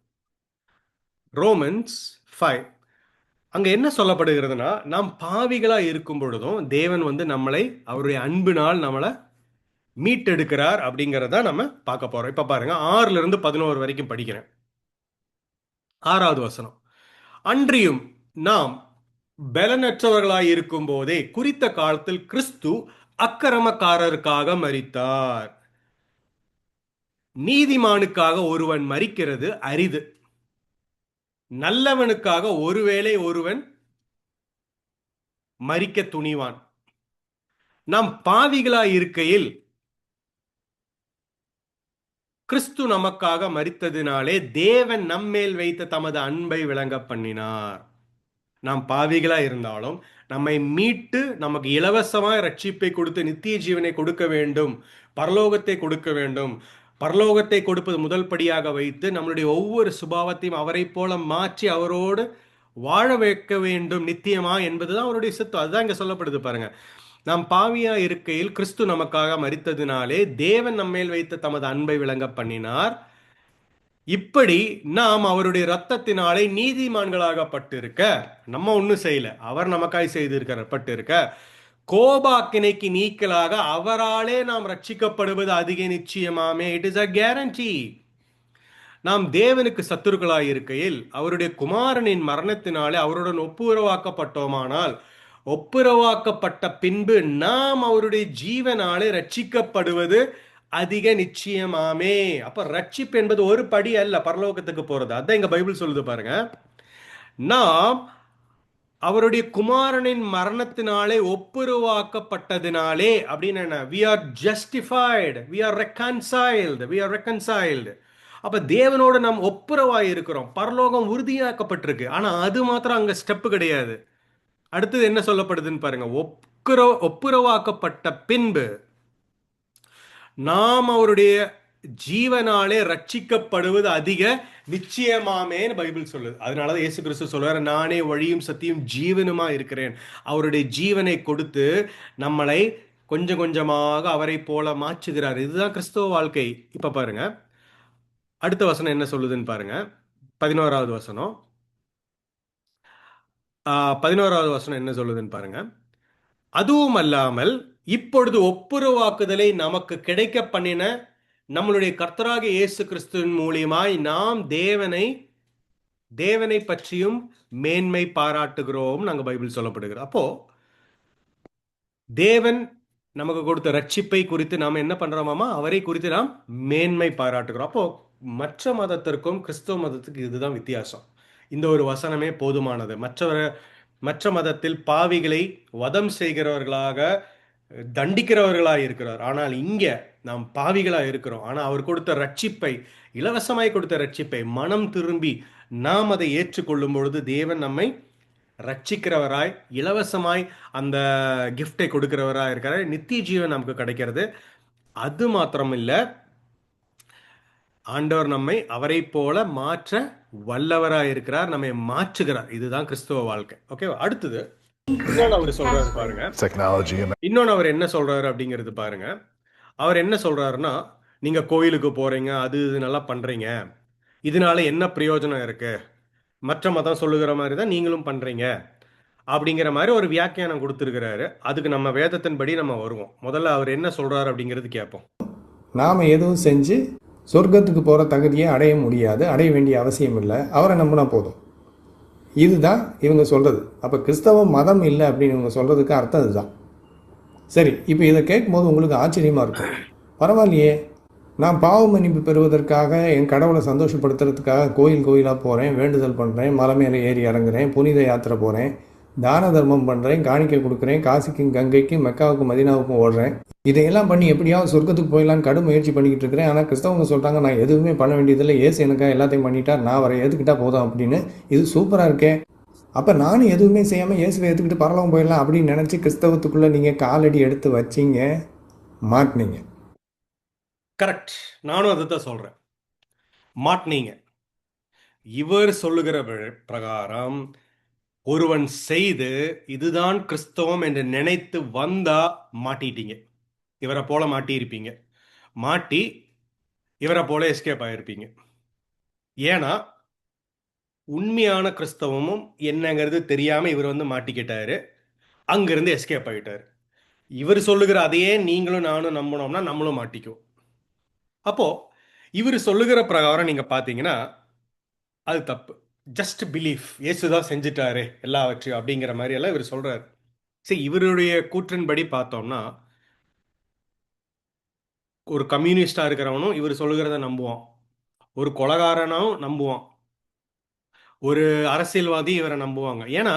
ரோமன்ஸ் 5 அங்க என்ன சொல்லப்படுகிறதுனா, நாம் பாவிகளா இருக்கும் பொழுதும் தேவன் நம்மளை அவருடைய அன்பினால் நம்மளை மீட்டெடுக்கிறார் அப்படிங்கிறத நம்ம பார்க்க போறோம். இப்ப பாருங்க, 6ல இருந்து 11 வரைக்கும் படிக்கிறேன். 6வது வசனம். அன்றியும் நாம் பலனற்றவர்களாய் இருக்கும் போதே குறித்த காலத்தில் கிறிஸ்து அக்கிரமக்காரருக்காக மரித்தார். நீதிமானுக்காக ஒருவன் மரிக்கிறது அரிது, நல்லவனுக்காக ஒருவேளை ஒருவன் மரிக்க துணிவான். நாம் பாவிகளாய் இருக்கையில் கிறிஸ்து நமக்காக மரித்ததினாலே தேவன் நம்மேல் வைத்த தமது அன்பை விளங்க பண்ணினார். நாம் பாவிகளா இருந்தாலும் நம்மை மீட்டு நமக்கு இலவசமாக ரட்சிப்பை கொடுத்து நித்திய ஜீவனை கொடுக்க வேண்டும், பரலோகத்தை கொடுக்க வேண்டும். பரலோகத்தை கொடுப்பது முதல் படியாக வைத்து நம்மளுடைய ஒவ்வொரு சுபாவத்தையும் அவரை போல மாற்றி அவரோடு வாழ வைக்க வேண்டும் நித்தியமா என்பதுதான் அவருடைய சித்தம். அதுதான் இங்க சொல்லப்படுது பாருங்க. நாம் பாவியா இருக்கையில் கிறிஸ்து நமக்காக மரித்ததினாலே தேவன் நம்மேல் வைத்த தமது அன்பை விளங்க பண்ணினார். இப்படி நாம் அவருடைய இரத்தத்தினாலே நீதிமான்களாகப்பட்டிருக்க, நம்ம ஒன்றும் செய்யல, அவர் நமக்காய் செய்திருக்கப்பட்டிருக்க, கோபாக்கினைக்கு நீக்கலாக அவராலே நாம் ரட்சிக்கப்படுவது அதிக நிச்சயமாமே. It is a guarantee. நாம் தேவனுக்கு சத்துருக்களாய் இருக்கையில் அவருடைய குமாரனின் மரணத்தினாலே அவருடன் ஒப்புரவாக்கப்பட்டோமானால், ஒப்புரவாக்கப்பட்ட பின்பு நாம் அவருடைய ஜீவனாலே ரட்சிக்கப்படுவது அதிக நிச்சயமாமே. அப்ப ரட்சிப்பு என்பது ஒரு படி அல்ல பரலோகத்துக்கு போறது. அதான் இங்க பைபிள் சொல்லுது பாருங்க. நாம் அவருடைய குமாரனின் மரணத்தினாலே ஒப்புரவாக்கப்பட்டதினாலே அப்படின்னு என்ன, we are justified, we are reconciled, we are reconciled. அப்ப தேவனோடு நாம் ஒப்புரவாய் இருக்கிறோம், பரலோகம் உறுதியாக்கப்பட்டிருக்கு. ஆனா அது மாத்திரம் அங்க ஸ்டெப் கிடையாது. அடுத்தது என்ன சொல்லப்படுதுன்னு பாருங்க. ஒப்புரவாக்கப்பட்ட பின்பு நாம் அவருடைய ஜீவனாலே ரட்சிக்கப்படுவது அதிக நிச்சயமாமேன்னு பைபிள் சொல்லுது. அதனாலதான் இயேசு கிறிஸ்து சொல்றாரு, நானே வழியும் சத்தியும் ஜீவனுமா இருக்கிறேன். அவருடைய ஜீவனை கொடுத்து நம்மளை கொஞ்சம் கொஞ்சமாக அவரை போல மாற்றுகிறார். இதுதான் கிறிஸ்தவ வாழ்க்கை. இப்ப பாருங்க, அடுத்த வசனம் என்ன சொல்லுதுன்னு பாருங்க. 11வது வசனம். 11வது வசனம் என்ன சொல்லுதுன்னு பாருங்க. அதுவும் அல்லாமல் இப்பொழுது ஒப்புரவாக்குதலை நமக்கு கிடைக்க பண்ணின நம்மளுடைய கர்த்தராகிய இயேசு கிறிஸ்துவின் மூலியமாய் நாம் தேவனை பற்றியும் மேன்மை பாராட்டுகிறோம் நாங்க பைபிள் சொல்லப்படுகிறோம். அப்போ தேவன் நமக்கு கொடுத்த ரட்சிப்பை குறித்து நாம் என்ன பண்றோமாமா, அவரை குறித்து நாம் மேன்மை பாராட்டுகிறோம். அப்போ மற்ற மதத்திற்கும் கிறிஸ்தவ மதத்துக்கு இதுதான் வித்தியாசம். இந்த ஒரு வசனமே போதுமானது. மற்ற மதத்தில் பாவிகளை வதம் செய்கிறவர்களாக தண்டிக்கிறவர்களாக இருக்கிறார். ஆனால் இங்க நாம் பாவிகளா இருக்கிறோம். ஆனால் அவர் கொடுத்த ரட்சிப்பை, இலவசமாய் கொடுத்த ரட்சிப்பை மனம் திரும்பி நாம் அதை ஏற்றுக்கொள்ளும் பொழுது தேவன் நம்மை ரட்சிக்கிறவராய் இலவசமாய் அந்த கிஃப்டை கொடுக்கிறவராய் இருக்கிறார். நித்திய ஜீவன் நமக்கு கிடைக்கிறது. அது மாத்திரம் இல்ல, ஆண்டவர் நம்மை அவரை போல மாற்ற வல்லவராய் இருக்கிறார், நம்மை மாற்றுகிறார். இதுதான் கிறிஸ்துவ வாழ்க்கை. ஓகே, அடுத்தது இன்னொன்னு அவர் சொல்றாரு பாருங்க. இன்னொன்னு அவர் என்ன சொல்றாரு அப்படிங்கிறது பாருங்க. அவர் என்ன சொல்றாருன்னா, நீங்க கோயிலுக்கு போறீங்க, அது இது நல்லா பண்றீங்க, இதனால என்ன பிரயோஜனம் இருக்கு, மற்ற மதம் சொல்லுகிற மாதிரி தான் நீங்களும் பண்றீங்க அப்படிங்கிற மாதிரி ஒரு வியாக்கியானம் கொடுத்துருக்கிறாரு. அதுக்கு நம்ம வேதத்தின்படி நம்ம வருவோம். முதல்ல அவர் என்ன சொல்றாரு அப்படிங்கிறது கேட்போம். நாம் எதுவும் செஞ்சு சொர்க்கத்துக்கு போகிற தகுதியை அடைய முடியாது, அடைய வேண்டிய அவசியம் இல்லை, அவரை நம்பினா போதும். இதுதான் இவங்க சொல்கிறது. அப்போ கிறிஸ்தவ மதம் இல்லை அப்படின்னு இவங்க சொல்கிறதுக்கு அர்த்தம் இதுதான். சரி, இப்போ இதை கேட்கும்போது உங்களுக்கு ஆச்சரியமாக இருக்கும். பரவாயில்லையே, நான் பாவ மன்னிப்பு பெறுவதற்காக என் கடவுளை சந்தோஷப்படுத்துறதுக்காக கோயிலாக போகிறேன், வேண்டுதல் பண்ணுறேன், மலை மேலே ஏறி இறங்குறேன், புனித யாத்திரை போகிறேன், தான தர்மம் பண்ணுறேன், காணிக்கை கொடுக்குறேன், காசிக்கும் கங்கைக்கும் மெக்காவுக்கும் மதினாவுக்கும் ஓடுறேன், இதையெல்லாம் பண்ணி எப்படியாவது சொர்க்கத்துக்கு போயிடலான்னு கடும் முயற்சி பண்ணிக்கிட்டு இருக்கிறேன். ஆனால் கிறிஸ்தவங்க சொல்கிறாங்க, நான் எதுவுமே பண்ண வேண்டியதில்லை, ஏசு எனக்காக எல்லாத்தையும் பண்ணிட்டார், நான் அவரை ஏற்றுக்கிட்டா போதும் அப்படின்னு. இது சூப்பராக இருக்கே, அப்போ நானும் எதுவுமே செய்யாமல் இயேசுவை ஏற்றுக்கிட்டு பரலோகம் போயிடலாம் அப்படின்னு நினச்சி கிறிஸ்தவத்துக்குள்ளே நீங்கள் காலடி எடுத்து வச்சிங்க, மாட்டினீங்க. கரெக்ட். நானும் அதை தான் சொல்றேன். மாட்னீங்க. இவர் சொல்லுகிற பிரகாரம் ஒருவன் செய்து இதுதான் கிறிஸ்தவம் என்று நினைத்து வந்தா மாட்டிட்டீங்க. இவரை போல மாட்டியிருப்பீங்க. மாட்டி இவரை போல எஸ்கேப் ஆயிருப்பீங்க. ஏன்னா உண்மையான கிறிஸ்தவமும் என்னங்கிறது தெரியாம இவர் வந்து மாட்டிக்கிட்டாரு. அங்கிருந்து எஸ்கேப் ஆகிட்டாரு. இவர் சொல்லுகிற அதையே நீங்களும் நானும் நம்பினோம்னா நம்மளும் மாட்டிக்குவோம். அப்போ இவர் சொல்லுகிற பிரகாரம் நீங்க பாத்தீங்கன்னா அது தப்பு. ஜஸ்ட் பிலீஃப், இயேசுதான் செஞ்சுட்டாரு எல்லாவற்றையும் அப்படிங்கிற மாதிரி எல்லாம் இவர் சொல்றாரு. சரி, இவருடைய கூற்றின்படி பார்த்தோம்னா ஒரு கம்யூனிஸ்டா இருக்கிறவனும் இவர் சொல்லுகிறத நம்புவான், ஒரு கொலகாரனும் நம்புவான், ஒரு அரசியல்வாதி இவரை நம்புவாங்க. ஏன்னா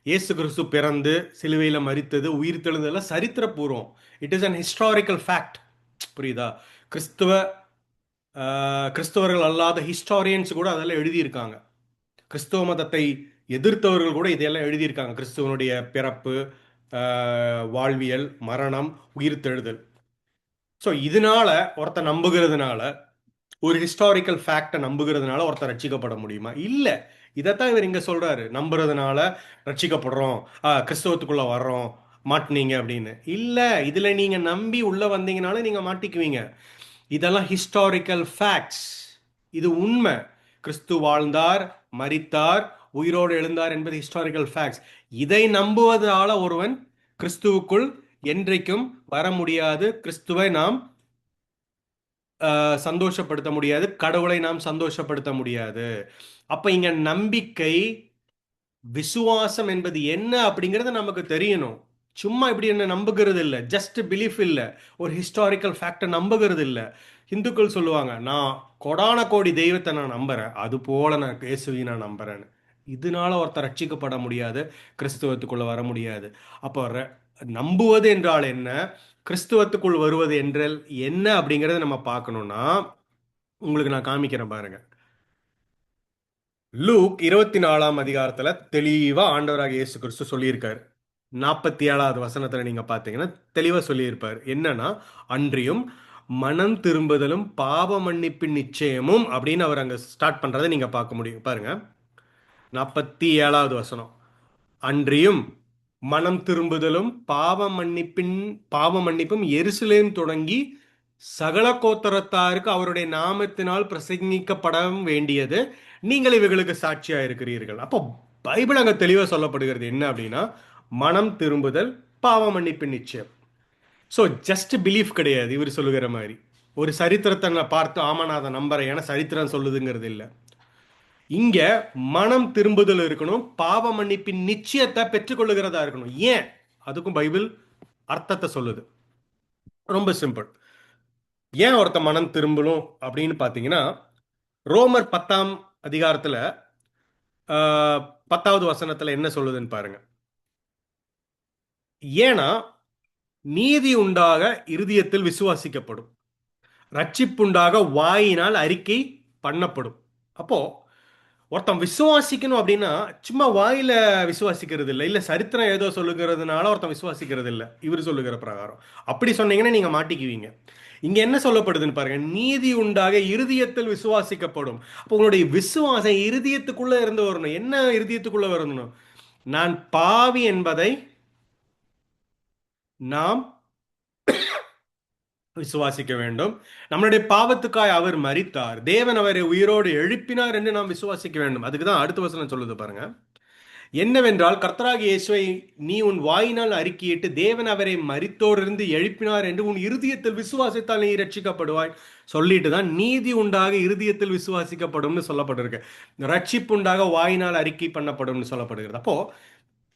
இயேசு கிறிஸ்து பிறந்து சிலுவையில் மரித்தது உயிர் தெழுந்ததெல்லாம் சரித்திரபூர்வம். It is an historical fact. புரியுதா? கிறிஸ்துவ கிறிஸ்தவர்கள் அல்லாத ஹிஸ்டாரியன்ஸ் கூட அதெல்லாம் எழுதியிருக்காங்க. கிறிஸ்தவ மதத்தை எதிர்த்தவர்கள் கூட இதையெல்லாம் எழுதியிருக்காங்க. கிறிஸ்துவனுடைய பிறப்பு, வாழ்வியல், மரணம், உயிர்த்தெழுதல். ஸோ இதனால ஒருத்தர் நம்புகிறதுனால, ஒரு ஹிஸ்டாரிக்கல் ஃபேக்டை நம்புகிறதுனால ஒருத்தர் ரட்சிக்கப்பட முடியுமா? இல்லை. இதைத்தான் இவர் இங்க சொல்றாரு. நம்புறதுனால ரட்சிக்கப்படுறோம், கிறிஸ்தவத்துக்குள்ள வர்றோம், மாட்டினீங்க அப்படின்னு. இல்லை, இதுல நீங்க நம்பி உள்ள வந்தீங்கனாலும் நீங்க மாட்டிக்குவீங்க. இதெல்லாம் ஹிஸ்டாரிக்கல் ஃபேக்ட்ஸ். இது உண்மை. கிறிஸ்து வாழ்ந்தார், மரித்தார், உயிரோடு எழுந்தார் என்பது ஹிஸ்டாரிக்கல் ஃபேக்ட்ஸ். இதை நம்புவதால ஒருவன் கிறிஸ்துவுக்குள் என்றைக்கும் வர முடியாது. கிறிஸ்துவை நாம் சந்தோஷப்படுத்த முடியாது. கடவுளை நாம் சந்தோஷப்படுத்த முடியாது. அப்ப இங்க நம்பிக்கை, விசுவாசம் என்பது என்ன அப்படிங்கிறது நமக்கு தெரியணும். சும்மா இப்படி என்ன நம்புகிறது இல்லை, ஜஸ்ட் பிலீஃப் இல்லை, ஒரு ஹிஸ்டாரிக்கல் ஃபேக்டை நம்புகிறது இல்லை. இந்துக்கள் சொல்லுவாங்க, நான் கொடான கோடி தெய்வத்தை நான் நம்புறேன், அது போல நான் இயேசுவை நான் நம்புறேன்னு. இதனால ஒருத்தர் ரட்சிக்கப்பட முடியாது, கிறிஸ்துவத்துக்குள்ள வர முடியாது. அப்போ நம்புவது என்றால் என்ன, கிறிஸ்துவத்துக்குள் வருவது என்றால் என்ன அப்படிங்கறத நம்ம பார்க்கணும்னா உங்களுக்கு நான் காமிக்கிறேன் பாருங்க. லூக் 24ஆம் அதிகாரத்துல தெளிவா ஆண்டவராக இயேசு கிறிஸ்து சொல்லியிருக்காரு. 47வது வசனத்துல நீங்க பாத்தீங்கன்னா தெளிவா சொல்லியிருப்பார். என்னன்னா, அன்றியும் மனம் திரும்புதலும் பாவ மன்னிப்பின் நிச்சயமும் அப்படின்னு அவர் அங்க ஸ்டார்ட் பண்றதை நீங்க பார்க்க முடியும். பாருங்க, 47வது வசனம். அன்றியும் மனம் திரும்புதலும் பாவ மன்னிப்பும் எருசலேம் தொடங்கி சகல கோத்தரத்தாருக்கு அவருடைய நாமத்தினால் பிரசங்கிக்கப்பட வேண்டியது, நீங்கள் இவைகளுக்கு சாட்சியா இருக்கிறீர்கள். அப்போ பைபிள் அங்க தெளிவா சொல்லப்படுகிறது என்ன அப்படின்னா, மனம் திரும்புதல், பாவ மன்னிப்பின் நிச்சயம். ஸோ ஜஸ்ட் பிலீஃப் கிடையாது. இவர் சொல்லுகிற மாதிரி ஒரு சரித்திரத்தை நான் பார்த்து ஆமா நான் அதை நம்புறேன் ஏன்னா சரித்திரம் சொல்லுதுங்கிறது இல்லை. இங்க மனம் திரும்புதல் இருக்கணும், பாவ மன்னிப்பின் நிச்சயத்தை பெற்றுக்கொள்ளுகிறதா இருக்கணும். ஏன்? அதுக்கும் பைபிள் அர்த்தத்தை சொல்லுது. ரொம்ப சிம்பிள். ஏன் ஒருத்த மனம் திரும்பணும் அப்படின்னு பார்த்தீங்கன்னா, ரோமர் 10ஆம் அதிகாரத்துல 10வது வசனத்துல என்ன சொல்லுதுன்னு பாருங்க. ஏன்னா நீதி உண்டாக இருதயத்தில் விசுவாசிக்கப்படும், ரட்சிப்புண்டாக வாயினால் அறிக்கை பண்ணப்படும். அப்போ ஒருத்தன் விசுவாசிக்கணும் அப்படின்னா சும்மா வாயில விசுவாசிக்கிறது இல்லை, இல்ல சரித்திரம் ஏதோ சொல்லுகிறதுனால ஒருத்தன் விசுவாசிக்கிறது இல்லை. இவர் சொல்லுகிற பிரகாரம் அப்படி சொன்னீங்கன்னா நீங்க மாட்டிக்குவீங்க. இங்க என்ன சொல்லப்படுதுன்னு பாருங்க, நீதி உண்டாக இருதயத்தில் விசுவாசிக்கப்படும். அப்போ உங்களுடைய விசுவாசம் இருதயத்துக்குள்ள இருந்து வரணும். என்ன இருதயத்துக்குள்ள வரணும்? நான் பாவி என்பதை நாம் விசுவாசிக்க வேண்டும். நம்மளுடைய பாவத்துக்காய் அவர் மரித்தார், தேவன் அவரை உயிரோடு எழுப்பினார் என்று நாம் விசுவாசிக்க வேண்டும். அதுக்கு தான் அடுத்த வசனம் சொல்லுது பாருங்க. என்னவென்றால், கர்த்தராகிய இயேசுவை நீ உன் வாயினால் அறிக்கையிட்டு தேவன் அவரை மரித்தோரிலிருந்து எழுப்பினார் என்று உன் இருதயத்தில் விசுவாசித்தால் நீ ரட்சிக்கப்படுவாய். சொல்லிட்டு தான் நீதி உண்டாக இருதயத்தில் விசுவாசிக்கப்படும்னு சொல்லப்பட்டிருக்கு. ரட்சிப்பு உண்டாக வாயினால் அறிக்கை பண்ணப்படும்னு சொல்லப்படுகிறது. அப்போ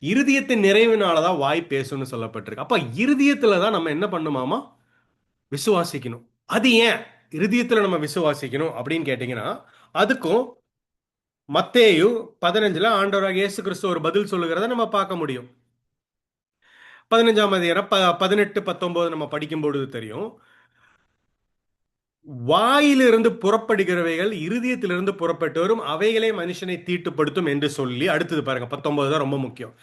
இருதயத்தின் நிறைவினாலதான் வாய் பேசும்னு சொல்லப்பட்டிருக்கு. அப்ப இருதயத்துல தான் நம்ம என்ன பண்ணுமாமா? விசுவாசிக்கணும். அது ஏன் இருதயத்துல நம்ம விசுவாசிக்கணும் அப்படின்னு கேட்டீங்கன்னா, அதுக்கும் மத்தேயு 15ல ஆண்டவராக இயேசு கிறிஸ்து ஒரு பதில் சொல்லுகிறத நம்ம பார்க்க முடியும். 15ஆம் அதிகாரம் 18, 19 நம்ம படிக்கும் பொழுது தெரியும். வாயிலிருந்து புறப்படுகிறவைகள் இருதயத்திலிருந்து புறப்பட்டு வரும், அவைகளே மனுஷனை தீட்டுப்படுத்தும் என்று சொல்லி அடுத்தது பாருங்க, 19 தான் ரொம்ப முக்கியம்.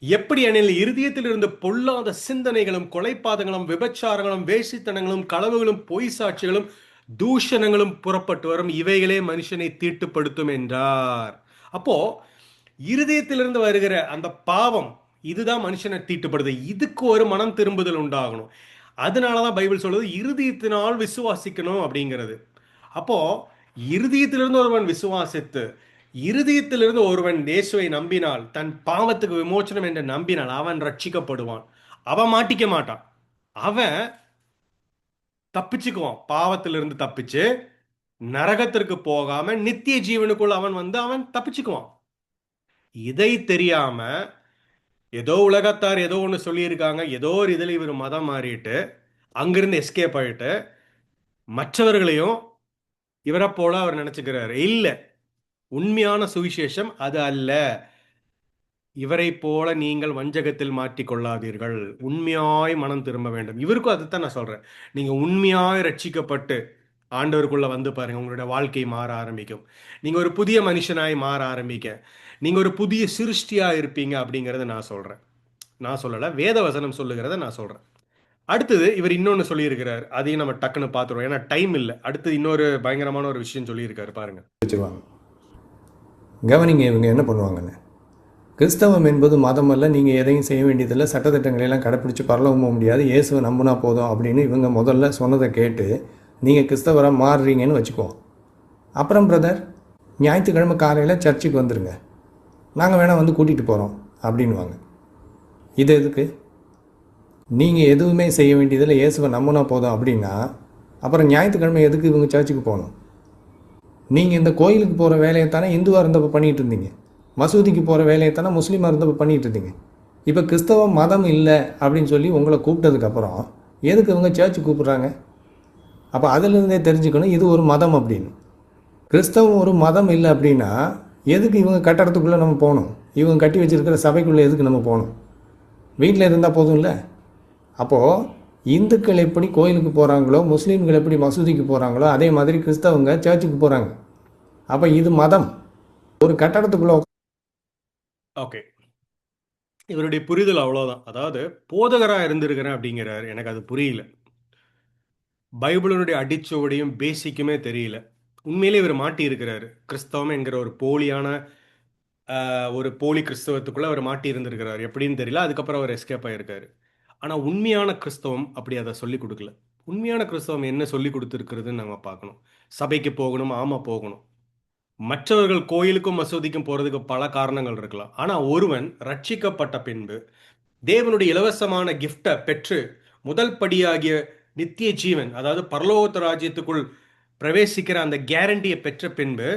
எப்படி எனில் இருதயத்தில் இருந்து பொல்லாத சிந்தனைகளும் கொலைப்பாதங்களும் விபச்சாரங்களும் வேசித்தனங்களும் களவுகளும் பொய் சாட்சிகளும் தூஷணங்களும் புறப்பட்டு வரும், இவைகளே மனுஷனை தீட்டுப்படுத்தும் என்றார். அப்போ இருதயத்திலிருந்து வருகிற அந்த பாவம் இதுதான் மனுஷனை தீட்டுப்படுது. இதுக்கு ஒரு மனம் திரும்புதல் உண்டாகணும். அதனாலதான் பைபிள் சொல்றது இருதயத்தினால் விசுவாசிக்கணும் அப்படிங்கிறது. அப்போ இருதயத்திலிருந்து ஒருவன் விசுவாசித்து இருதயத்திலிருந்து ஒருவன் இயேசுவை நம்பினால், தன் பாவத்துக்கு விமோச்சனம் என்று நம்பினால் அவன் ரட்சிக்கப்படுவான். அவன் மாட்டிக்க மாட்டான். அவன் தப்பிச்சுக்குவான். பாவத்திலிருந்து தப்பிச்சு நரகத்திற்கு போகாம நித்திய ஜீவனுக்குள் அவன் வந்து அவன் தப்பிச்சுக்குவான். இதை தெரியாம ஏதோ உலகத்தார் ஏதோ ஒன்று சொல்லியிருக்காங்க, ஏதோ ஒரு இதில் இவர் மதம் மாறிட்டு அங்கிருந்து எஸ்கேப் ஆயிட்டு மற்றவர்களையும் இவரை போல அவர் நினைச்சுக்கிறாரு. இல்ல, உண்மையான சுவிசேஷம் அது அல்ல. இவரை போல நீங்கள் வஞ்சகத்தில் மாட்டிக்கொள்ளாதீர்கள். உண்மையாய் மனம் திரும்ப வேண்டும். இவருக்கும் அதுதான் நான் சொல்றேன். நீங்க உண்மையாய் ரட்சிக்கப்பட்டு ஆண்டவருக்குள்ள வந்து பாருங்க, உங்களுடைய வாழ்க்கை மாற ஆரம்பிக்கும். நீங்க ஒரு புதிய மனுஷனாய் மாற ஆரம்பிக்க, நீங்க ஒரு புதிய சிருஷ்டியா இருப்பீங்க அப்படிங்கறத நான் சொல்றேன். நான் சொல்லல, வேத வசனம் சொல்லுகிறத நான் சொல்றேன். அடுத்தது இவர் இன்னொன்னு சொல்லியிருக்கிறார், அதையும் நம்ம டக்குன்னு பார்த்துருவோம், ஏன்னா டைம் இல்லை. அடுத்து இன்னொரு பயங்கரமான ஒரு விஷயம் சொல்லியிருக்காரு பாருங்க. வச்சுருவாங்க. கவனிங்க, இவங்க என்ன பண்ணுவாங்கன்னு. கிறிஸ்தவம் என்பது மதம் அல்ல, நீங்கள் எதையும் செய்ய வேண்டியதில்லை, சட்டத்திட்டங்களையெல்லாம் கடைப்பிடிச்சு பரலவும் போக முடியாது, இயேசுவை நம்பினா போதும் அப்படின்னு இவங்க முதல்ல சொன்னதை கேட்டு நீங்கள் கிறிஸ்தவராக மாறுறீங்கன்னு வச்சுக்குவோம். அப்புறம் பிரதர், ஞாயிற்றுக்கிழமை காலையில் சர்ச்சுக்கு வந்துடுங்க, நாங்கள் வேணால் வந்து கூட்டிகிட்டு போகிறோம் அப்படின்வாங்க. இது எதுக்கு? நீங்கள் எதுவுமே செய்ய வேண்டியதில்லை, இயேசுவை நம்பினா போதும் அப்படின்னா அப்புறம் ஞாயிற்றுக்கிழமை எதுக்கு இவங்க சர்ச்சுக்கு போகணும்? நீங்கள் இந்த கோயிலுக்கு போகிற வேலையை தானே இந்துவாக இருந்தப்போ பண்ணிகிட்டு இருந்தீங்க, மசூதிக்கு போகிற வேலையை தானே முஸ்லீமாக இருந்தப்போ பண்ணிகிட்டு இருந்தீங்க. இப்போ கிறிஸ்தவ மதம் இல்லை அப்படின்னு சொல்லி உங்களை கூப்பிட்டதுக்கப்புறம் எதுக்கு இவங்க சர்ச்சுக்கு கூப்பிட்றாங்க? அப்போ அதிலிருந்தே தெரிஞ்சுக்கணும் இது ஒரு மதம் அப்படின்னு. கிறிஸ்தவம் ஒரு மதம் இல்லை அப்படின்னா எதுக்கு இவங்க கட்டடத்துக்குள்ளே நம்ம போகணும்? இவங்க கட்டி வச்சுருக்கிற சபைக்குள்ளே எதுக்கு நம்ம போகணும்? வீட்டில் இருந்தால் போதும் இல்லை? அப்போது இந்துக்கள் எப்படி கோயிலுக்கு போகிறாங்களோ, முஸ்லீம்கள் எப்படி மசூதிக்கு போகிறாங்களோ, அதே மாதிரி கிறிஸ்தவங்க சர்ச்சுக்கு போகிறாங்க. அப்போ இது மதம். ஒரு கட்டடத்துக்குள்ளே ஓகே, இவருடைய புரிதல் அவ்வளோதான். அதாவது போதகராக இருந்திருக்கிறேன் அப்படிங்கிறார், எனக்கு அது புரியல. பைபிளினுடைய அடிச்சுவடியும் பேசிக்குமே தெரியல. உண்மையிலே இவர் மாட்டி இருக்கிறாரு. கிறிஸ்தவம் என்கிற ஒரு போலியான ஒரு போலி கிறிஸ்தவத்துக்குள்ள அவர் மாட்டி இருந்திருக்கிறார், எப்படின்னு தெரியல. அதுக்கப்புறம் அவர் எஸ்கேப் ஆயிருக்காரு. ஆனா உண்மையான கிறிஸ்தவம் அப்படி அதை சொல்லி கொடுக்கல. உண்மையான கிறிஸ்தவம் என்ன சொல்லி கொடுத்துருக்கிறதுன்னு நம்ம பார்க்கணும். சபைக்கு போகணும், ஆமா போகணும். மற்றவர்கள் கோயிலுக்கும் மசூதிக்கும் போறதுக்கு பல காரணங்கள் இருக்கலாம். ஆனா ஒருவன் ரட்சிக்கப்பட்ட பின்பு தேவனுடைய இலவசமான கிஃப்டை பெற்று முதல் படியாகிய நித்திய ஜீவன், அதாவது பரலோகத்து ராஜ்யத்துக்குள் பிரவேசிக்கிற அந்த கேரண்டியை பெற்ற பின்பு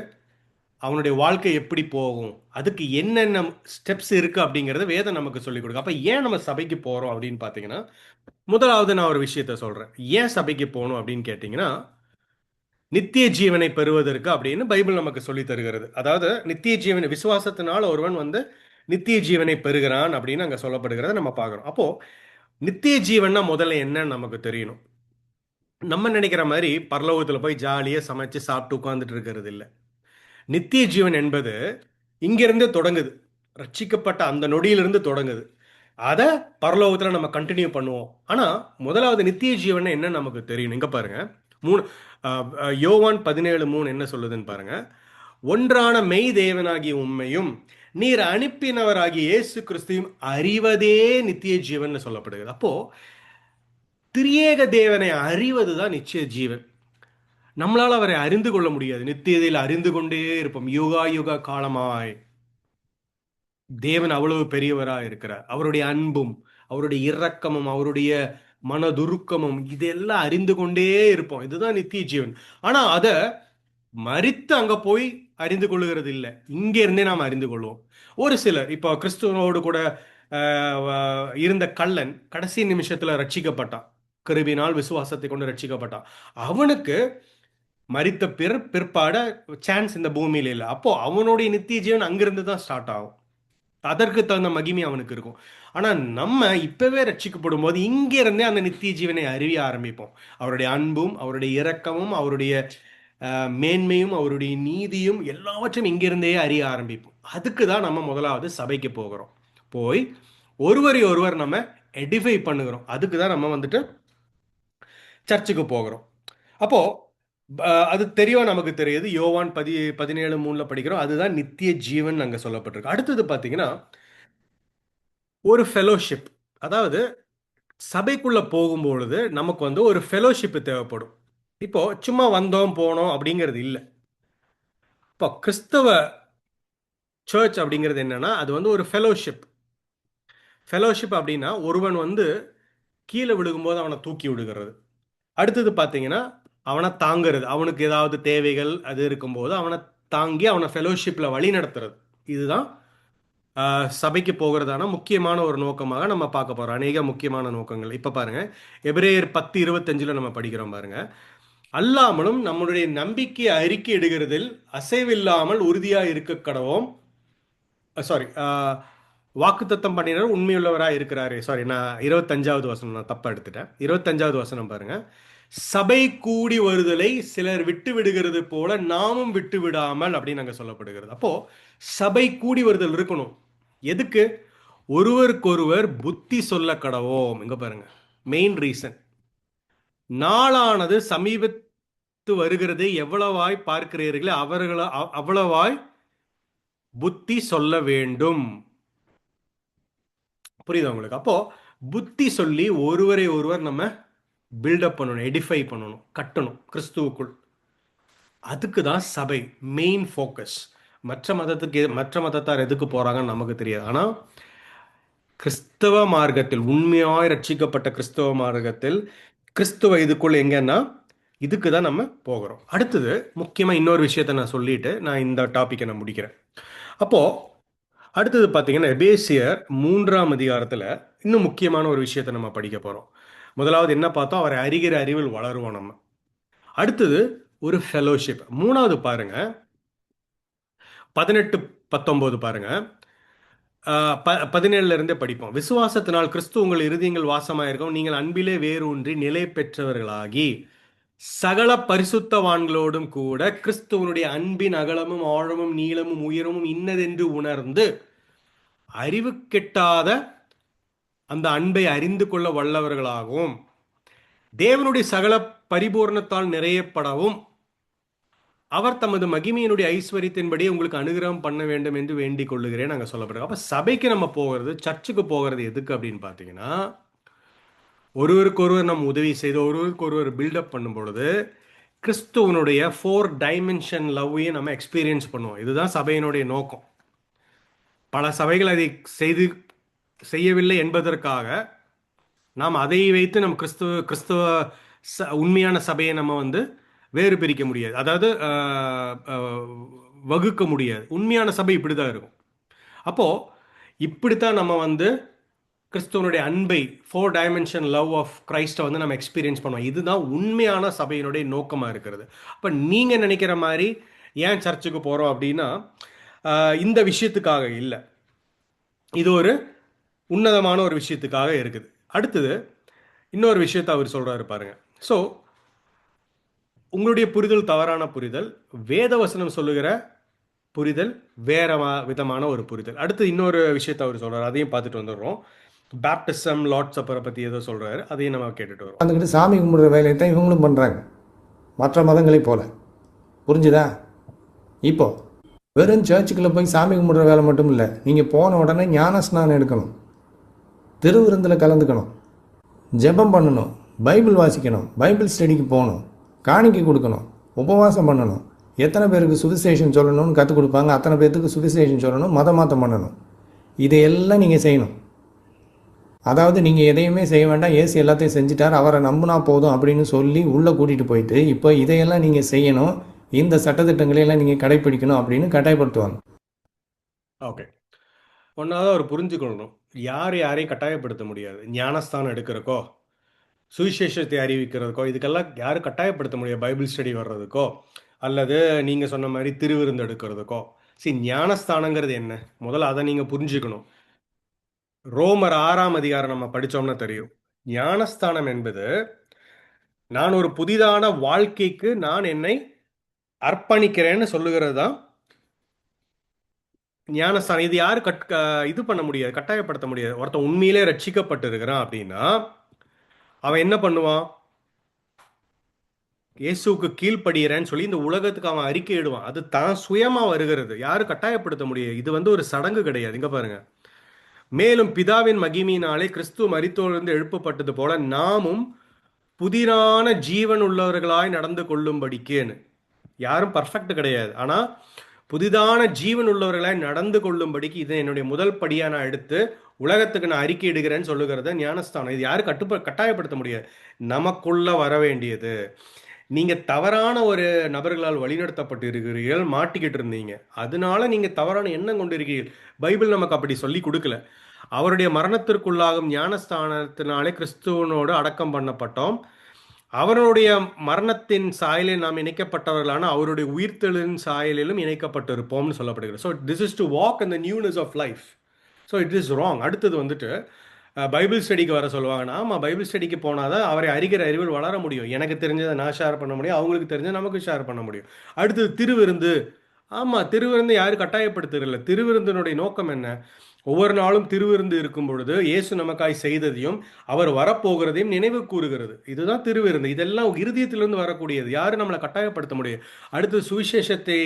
அவனுடைய வாழ்க்கை எப்படி போகும், அதுக்கு என்னென்ன ஸ்டெப்ஸ் இருக்கு அப்படிங்கறத வேதம் நமக்கு சொல்லிக் கொடுக்கும். அப்ப ஏன் நம்ம சபைக்கு போறோம் அப்படின்னு பாத்தீங்கன்னா, முதலாவது நான் ஒரு விஷயத்த சொல்றேன். ஏன் சபைக்கு போகணும் அப்படின்னு கேட்டீங்கன்னா, நித்திய ஜீவனை பெறுவதற்கு அப்படின்னு பைபிள் நமக்கு சொல்லி தருகிறது. அதாவது நித்திய ஜீவனை விசுவாசத்தினால் ஒருவன் வந்து நித்திய ஜீவனை பெறுகிறான் அப்படின்னு அங்க சொல்லப்படுகிறத நம்ம பார்க்கிறோம். அப்போ நித்திய ஜீவன்னா முதல்ல என்னன்னு நமக்கு தெரியணும். நம்ம நினைக்கிற மாதிரி பரலோகத்துல போய் ஜாலியா சமைச்சு சாப்பிட்டு உட்கார்ந்துட்டு இருக்கிறது இல்லை. நித்திய ஜீவன் என்பது இங்கிருந்து தொடங்குது. ரட்சிக்கப்பட்ட அந்த நொடியிலிருந்து தொடங்குது. அதை பரலோகத்துல நம்ம கண்டினியூ பண்ணுவோம். ஆனா முதலாவது நித்திய ஜீவன் என்ன நமக்கு தெரியணும். இங்க பாருங்க, மூணு யோவான் 17:3 என்ன சொல்லுதுன்னு பாருங்க. ஒன்றான மெய் தேவனாகிய உண்மையும் நீர் அனுப்பினவராகிய இயேசு கிறிஸ்துவையும் அறிவதே நித்திய ஜீவன் சொல்லப்படுகிறது. அப்போ திரியேக தேவனை அறிவதுதான் நிச்சய ஜீவன். நம்மளால அவரை அறிந்து கொள்ள முடியாது. நித்தியதையில் அறிந்து கொண்டே இருப்போம், யுகா யுக காலமாய். தேவன் அவ்வளவு பெரியவராக இருக்கிறார். அவருடைய அன்பும் அவருடைய இரக்கமும் அவருடைய மனதுருக்கமும் இதெல்லாம் அறிந்து கொண்டே இருப்போம். இதுதான் நித்திய ஜீவன். ஆனா அத மரித்து அங்க போய் அறிந்து கொள்ளுகிறது இல்லை, இங்க இருந்தே நாம் அறிந்து கொள்வோம். ஒரு சிலர் இப்போ கிறிஸ்துவனோடு கூட இருந்த கள்ளன் கடைசி நிமிஷத்துல ரட்சிக்கப்பட்டான். கிருபினால் விசுவாசத்தை கொண்டு ரட்சிக்கப்பட்டான். அவனுக்கு மரித்த பிற்பாட சான்ஸ் இந்த பூமியில இல்லை. அப்போ அவனுடைய நித்திய ஜீவன் அங்கிருந்து தான் ஸ்டார்ட் ஆகும். அதற்கு தகுந்த மகிமை அவனுக்கு இருக்கும். ஆனா நம்ம இப்பவே ரட்சிக்கப்படும் போது இங்க இருந்தே அந்த நித்திய ஜீவனை அறிய ஆரம்பிப்போம். அவருடைய அன்பும் அவருடைய இரக்கமும் அவருடைய மேன்மையும் அவருடைய நீதியும் எல்லாவற்றையும் இங்கிருந்தே அறிய ஆரம்பிப்போம். அதுக்கு தான் நம்ம முதலாவது சபைக்கு போகிறோம். போய் ஒருவரை ஒருவர் நம்ம எடிஃபை பண்ணுகிறோம். அதுக்கு தான் நம்ம வந்துட்டு சர்ச்சுக்கு போகிறோம். அப்போ அது தெரியவா நமக்கு தெரியுது. யோவான் 17:3 படிக்கிறோம். அதுதான் நித்திய ஜீவன் அங்க சொல்லப்பட்டிருக்கு. அடுத்தது பாத்தீங்கன்னா ஒரு ஃபெலோஷிப். அதாவது சபைக்குள்ள போகும்பொழுது நமக்கு வந்து ஒரு ஃபெலோஷிப் தேவைப்படும். இப்போ சும்மா வந்தோம் போனோம் அப்படிங்கிறது இல்லை. இப்போ கிறிஸ்தவ சர்ச் அப்படிங்கிறது என்னன்னா அது வந்து ஒரு ஃபெலோஷிப். ஃபெலோஷிப் அப்படின்னா ஒருவன் வந்து கீழே விழுகும்போது அவனை தூக்கி விடுகிறது. அடுத்தது பார்த்தீங்கன்னா அவனை தாங்கிறது. அவனுக்கு ஏதாவது தேவைகள் அது இருக்கும்போது அவனை தாங்கி அவனை ஃபெலோஷிப்பில் வழி நடத்துறது. இதுதான் சபைக்கு போகிறதான முக்கியமான ஒரு நோக்கமாக நம்ம பார்க்க போகிறோம். அநேக முக்கியமான நோக்கங்கள். இப்போ பாருங்க, எபிரேயர் 10:25 நம்ம படிக்கிறோம் பாருங்க. அல்லாமலும் நம்முடைய நம்பிக்கை அறிக்கை இடுகிறதில் அசைவில்லாமல் உறுதியாக இருக்க கடவோம். சாரி, வாக்குத்தத்தம் பண்ணினார் உண்மையுள்ளவராக இருக்கிறாரு. சாரி, நான் 25வது வசனம் நான் தப்பா எடுத்துட்டேன். 25வது வசனம் பாருங்க. சபை கூடி வருதலை சிலர் விட்டு விடுகிறது போல நாமும் விட்டு விடாமல் அப்படின்னு அங்க சொல்லப்படுகிறது. அப்போ சபை கூடி வருதல் இருக்கணும். எதுக்கு? ஒருவருக்கொருவர் புத்தி சொல்ல கடவோம். இங்க பாருங்க, மெயின் ரீசன். நாளானது சமீபத்து வருகிறது, எவ்வளவாய் பார்க்கிறீர்களே அவ்வளவாய் புத்தி சொல்ல வேண்டும். புரியுதா உங்களுக்கு? அப்போ புத்தி சொல்லி ஒருவரை ஒருவர் நம்ம பில்டப் பண்ணணும், எடிஃபை பண்ணணும், கட்டணும் கிறிஸ்துவுக்குள். அதுக்கு தான் சபை மெயின் ஃபோக்கஸ். மற்ற மதத்தார் எதுக்கு போறாங்கன்னு நமக்கு தெரியாது. ஆனால் கிறிஸ்தவ மார்க்கத்தில், உண்மையாய் ரட்சிக்கப்பட்ட கிறிஸ்தவ மார்க்கத்தில் கிறிஸ்துவ இதுக்குள்ள எங்கன்னா இதுக்கு தான் நம்ம போகிறோம். அடுத்தது முக்கியமாக இன்னொரு விஷயத்த நான் சொல்லிட்டு நான் இந்த டாப்பிக்கை நான் முடிக்கிறேன். அப்போ அடுத்தது பார்த்தீங்கன்னா எபேசியர் 3ஆம் அதிகாரத்தில் இன்னும் முக்கியமான ஒரு விஷயத்தை நம்ம படிக்க போகிறோம். முதலாவது என்ன பார்த்தோம்? அவரை அறிகிற அறிவில் வளருவோம் நம்ம. அடுத்தது ஒரு ஃபெலோஷிப். மூணாவது பாருங்க, 18-19 பாருங்க. 17ல இருந்தே படிப்போம். விசுவாசத்தினால் கிறிஸ்து உங்கள் இருதயங்கள் வாசமாயிருக்கும், நீங்கள் அன்பிலே வேரூன்றி நிலை பெற்றவர்களாகி சகல பரிசுத்தவான்களோடும் கூட கிறிஸ்துவனுடைய அன்பின் அகலமும் ஆழமும் நீளமும் உயரமும் இன்னதென்று உணர்ந்து அறிவு கெட்டாத அந்த அன்பை அறிந்து கொள்ள வல்லவர்களாகவும் தேவனுடைய சகல பரிபூர்ணத்தால் நிறையப்படவும் அவர் தமது மகிமையினுடைய ஐஸ்வர்யத்தின்படி உங்களுக்கு அனுகிரகம் பண்ண வேண்டும் என்று வேண்டிக் கொள்ளுகிறேன் நாங்கள் சொல்லப்படுறோம். அப்போ சபைக்கு நம்ம போகிறது, சர்ச்சுக்கு போகிறது எதுக்கு அப்படின்னு பார்த்தீங்கன்னா, ஒருவருக்கு ஒருவர் நம்ம உதவி செய்து ஒருவருக்கு ஒருவர் பில்டப் பண்ணும் பொழுது கிறிஸ்துவனுடைய 4 டைமென்ஷன் லவ்வையும் நம்ம எக்ஸ்பீரியன்ஸ் பண்ணுவோம். இதுதான் சபையினுடைய நோக்கம். பல சபைகள் அதை செய்யவில்லை என்பதற்காக நாம் அதை வைத்து நம்ம கிறிஸ்துவ உண்மையான சபையை நம்ம வந்து வேறு பிரிக்க முடியாது. அதாவது வகுக்க முடியாது. உண்மையான சபை இப்படி தான் இருக்கும். அப்போது இப்படித்தான் நம்ம வந்து கிறிஸ்துவனுடைய அன்பை, 4 டைமென்ஷன் லவ் ஆஃப் கிரைஸ்டை வந்து நம்ம எக்ஸ்பீரியன்ஸ் பண்ணுவோம். இதுதான் உண்மையான சபையினுடைய நோக்கமாக இருக்கிறது. அப்போ நீங்கள் நினைக்கிற மாதிரி ஏன் சர்ச்சுக்கு போகிறோம் அப்படின்னா இந்த விஷயத்துக்காக இல்லை, இது ஒரு உன்னதமான ஒரு விஷயத்துக்காக இருக்குது. அடுத்தது இன்னொரு விஷயத்தை அவர் சொல்கிறாரு பாருங்க. ஸோ உங்களுடைய புரிதல் தவறான புரிதல், வேதவசனம் சொல்லுகிற புரிதல் வேற விதமான ஒரு புரிதல். அடுத்து இன்னொரு விஷயத்தை அவர் சொல்றாரு, அதையும் பார்த்துட்டு வந்துடுறோம். பேப்டிசம், லார்ட் சப்பரை பற்றி ஏதோ சொல்றாரு, அதையும் நம்ம கேட்டுட்டு வரோம். வந்துக்கிட்டு சாமி கும்பிடுற வேலையை தான் இவங்களும் பண்ணுறாங்க, மற்ற மதங்களைப் போல. புரிஞ்சுதா? இப்போ வெறும் சர்ச்சுக்குள்ளே போய் சாமி கும்பிடுற வேலை மட்டும் இல்லை, நீங்கள் போன உடனே ஞான ஸ்நானம் எடுக்கணும், திருவிருந்தில் கலந்துக்கணும், ஜெபம் பண்ணணும், பைபிள் வாசிக்கணும், பைபிள் ஸ்டடிக்கு போகணும், காணிக்கை கொடுக்கணும், உபவாசம் பண்ணணும், எத்தனை பேருக்கு சுவிசேஷன் சொல்லணும்னு கற்றுக் கொடுப்பாங்க, அத்தனை பேர்த்துக்கு சுவிசேஷன் சொல்லணும், மதமாற்றம் பண்ணணும். இதையெல்லாம் நீங்கள் செய்யணும். அதாவது நீங்கள் எதையுமே செய்ய வேண்டாம், ஏசு எல்லாத்தையும் செஞ்சுட்டார், அவரை நம்பினா போதும் அப்படின்னு சொல்லி உள்ளே கூட்டிகிட்டு போயிட்டு இப்போ இதையெல்லாம் நீங்கள் செய்யணும், இந்த சட்டத்திட்டங்களையெல்லாம் நீங்கள் கடைப்பிடிக்கணும் அப்படின்னு கட்டாயப்படுத்துவாங்க. ஓகே, ஒன்றாவது அவர் புரிஞ்சுக்கணும், யாரையும் கட்டாயப்படுத்த முடியாது. ஞானஸ்தானம் எடுக்கிறக்கோ, சுவிசேஷத்தை அறிவிக்கிறதுக்கோ, இதுக்கெல்லாம் யாரும் கட்டாயப்படுத்த முடியாது. பைபிள் ஸ்டடி வர்றதுக்கோ, அல்லது நீங்கள் சொன்ன மாதிரி திருவிருந்து எடுக்கிறதுக்கோ. சரி, ஞானஸ்தானங்கிறது என்ன? முதல்ல அதை நீங்கள் புரிஞ்சுக்கணும். ரோமர் 6ஆம் அதிகாரம் நம்ம படித்தோம்னா தெரியும். ஞானஸ்தானம் என்பது நான் ஒரு புதிதான வாழ்க்கைக்கு நான் என்னை அர்ப்பணிக்கிறேன்னு சொல்லுகிறது தான் ஞானஸ்தானம் இது யாரு இது பண்ண முடியாது, கட்டாயப்படுத்த முடியாது. ஒருத்தன் உண்மையிலே ரட்சிக்கப்பட்டு இருக்கிறான் அப்படின்னா அவன் என்ன பண்ணுவான்? இயேசுவுக்கு கீழ்ப்படிகிறேன்னு சொல்லி இந்த உலகத்துக்கு அவன் அறிக்கையிடுவான். அது தான் சுயமா வருகிறது, யாரும் கட்டாயப்படுத்த முடியாது. இது வந்து ஒரு சடங்கு கிடையாது. இங்க பாருங்க, மேலும் பிதாவின் மகிமையினாலே கிறிஸ்து மரித்தோரிலிருந்து எழுப்பப்பட்டது போல நாமும் புதிரான ஜீவன் உள்ளவர்களாய் நடந்து கொள்ளும்படிக்கேன்னு. யாரும் பர்ஃபெக்ட் கிடையாது, ஆனா புதிதான ஜீவன் உள்ளவர்களாய் நடந்து கொள்ளும்படிக்கு இதை என்னுடைய முதல் படியா நான் எடுத்து உலகத்துக்கு நான் அறிக்கை இடுகிறேன்னு சொல்லுகிறத ஞானஸ்தானம். இது யாரும் கட்டாயப்படுத்த முடியாது, நமக்குள்ள வர வேண்டியது. நீங்க தவறான ஒரு நபர்களால் வழிநடத்தப்பட்டு இருக்கிறீர்கள், மாட்டிக்கிட்டு இருந்தீங்க, அதனால நீங்க தவறான எண்ணம் கொண்டு இருக்கிறீர்கள். பைபிள் நமக்கு அப்படி சொல்லி கொடுக்கல. அவருடைய மரணத்திற்குள்ளாகும் ஞானஸ்தானத்தினாலே கிறிஸ்துவனோடு அடக்கம் பண்ணப்பட்டோம். அவருடைய மரணத்தின் சாயலில் நாம் இணைக்கப்பட்டவர்களான அவருடைய உயிர்த்தெழுவின் சாயலிலும் இணைக்கப்பட்டிருப்போம்னு சொல்லப்படுகிறது. So this is to walk in the newness of life. So it is wrong. அடுத்தது வந்துட்டு பைபிள் ஸ்டடிக்கு வர சொல்லுவாங்கன்னா, ஆமாம், பைபிள் ஸ்டடிக்கு போனால் தான் அவரை அறிகிற அறிவில் வளர முடியும். எனக்கு தெரிஞ்சதை நான் ஷேர் பண்ண முடியும், அவங்களுக்கு தெரிஞ்சதை நமக்கு ஷேர் பண்ண முடியும். அடுத்தது திருவிருந்து. ஆமாம், திருவிருந்து யாரும் கட்டாயப்படுத்துறதில்ல. திருவிருந்தினுடைய நோக்கம் என்ன? ஒவ்வொரு நாளும் திருவிருந்து இருக்கும் பொழுது இயேசு நமக்காய் செய்ததையும் அவர் வரப்போகிறதையும் நினைவு கூறுகிறது. இதுதான் திருவிருந்து. இதெல்லாம் இருதயத்திலிருந்து வரக்கூடியது, யாரும் நம்மளை கட்டாயப்படுத்த முடியும். அடுத்து சுவிசேஷத்தை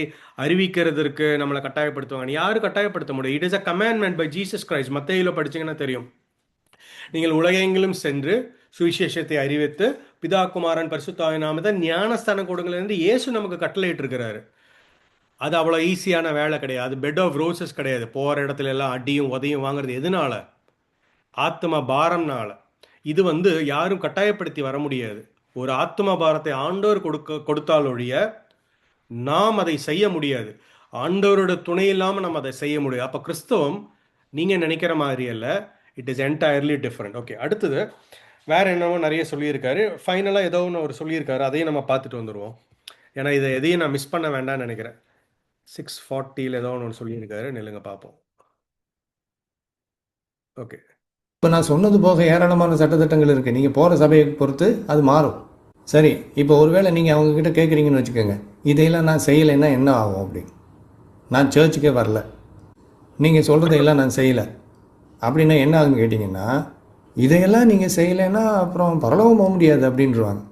அறிவிக்கிறதுக்கு நம்மளை கட்டாயப்படுத்துவாங்க, யாரும் கட்டாயப்படுத்த முடியும். It is a commandment by Jesus Christ. மத்தேயுல படிச்சீங்கன்னா தெரியும், நீங்கள் உலகெங்கிலும் சென்று சுவிசேஷத்தை அறிவித்து பிதா குமாரன் பரிசுத்தாவின் நாமத்தை ஞானஸ்தானம் கொடுங்கள்னு இயேசு நமக்கு கட்டளையிட்டு இருக்கிறாரு. அது அவ்வளோ ஈஸியான வேலை கிடையாது, அது பெட் ஆஃப் ரோசஸ் கிடையாது. போகிற இடத்துல எல்லாம் அடியும் உதையும் வாங்குறது எதனால? ஆத்ம பாரம்னால. இது வந்து யாரும் கட்டாயப்படுத்தி வர முடியாது. ஒரு ஆத்ம பாரத்தை ஆண்டவர் கொடுத்தாலொழிய நாம் அதை செய்ய முடியாது. ஆண்டவரோட துணை இல்லாமல் நம்ம அதை செய்ய முடியாது. அப்போ கிறிஸ்தவம் நீங்கள் நினைக்கிற மாதிரி அல்ல, it is entirely different. Okay, அடுத்தது வேற என்னவோ நிறைய சொல்லியிருக்காரு. ஃபைனலாக ஏதோ ஒன்று அவர் சொல்லியிருக்காரு, அதையும் நம்ம பார்த்துட்டு வந்துடுவோம். ஏன்னா இதை எதையும் நான் மிஸ் பண்ண வேண்டாம்னு நினைக்கிறேன். 6:40 ஏதோ ஒன்று சொல்லியிருக்காரு, நில்லுங்க பார்ப்போம். ஓகே, இப்போ நான் சொன்னது போக ஏராளமான சட்டத்திட்டங்கள் இருக்குது. நீங்கள் போகிற சபையை பொறுத்து அது மாறும். சரி, இப்போ ஒருவேளை நீங்கள் அவங்கக்கிட்ட கேட்குறீங்கன்னு வச்சுக்கோங்க, இதையெல்லாம் நான் செய்யலைன்னா என்ன ஆகும் அப்படின்னு. நான் சர்ச்சுக்கே வரல, நீங்கள் சொல்கிறதையெல்லாம் நான் செய்யலை அப்படின்னா என்ன ஆகுன்னு கேட்டிங்கன்னா, இதையெல்லாம் நீங்கள் செய்யலைன்னா அப்புறம் பரலோகம் போக முடியாது அப்படின்றாங்க.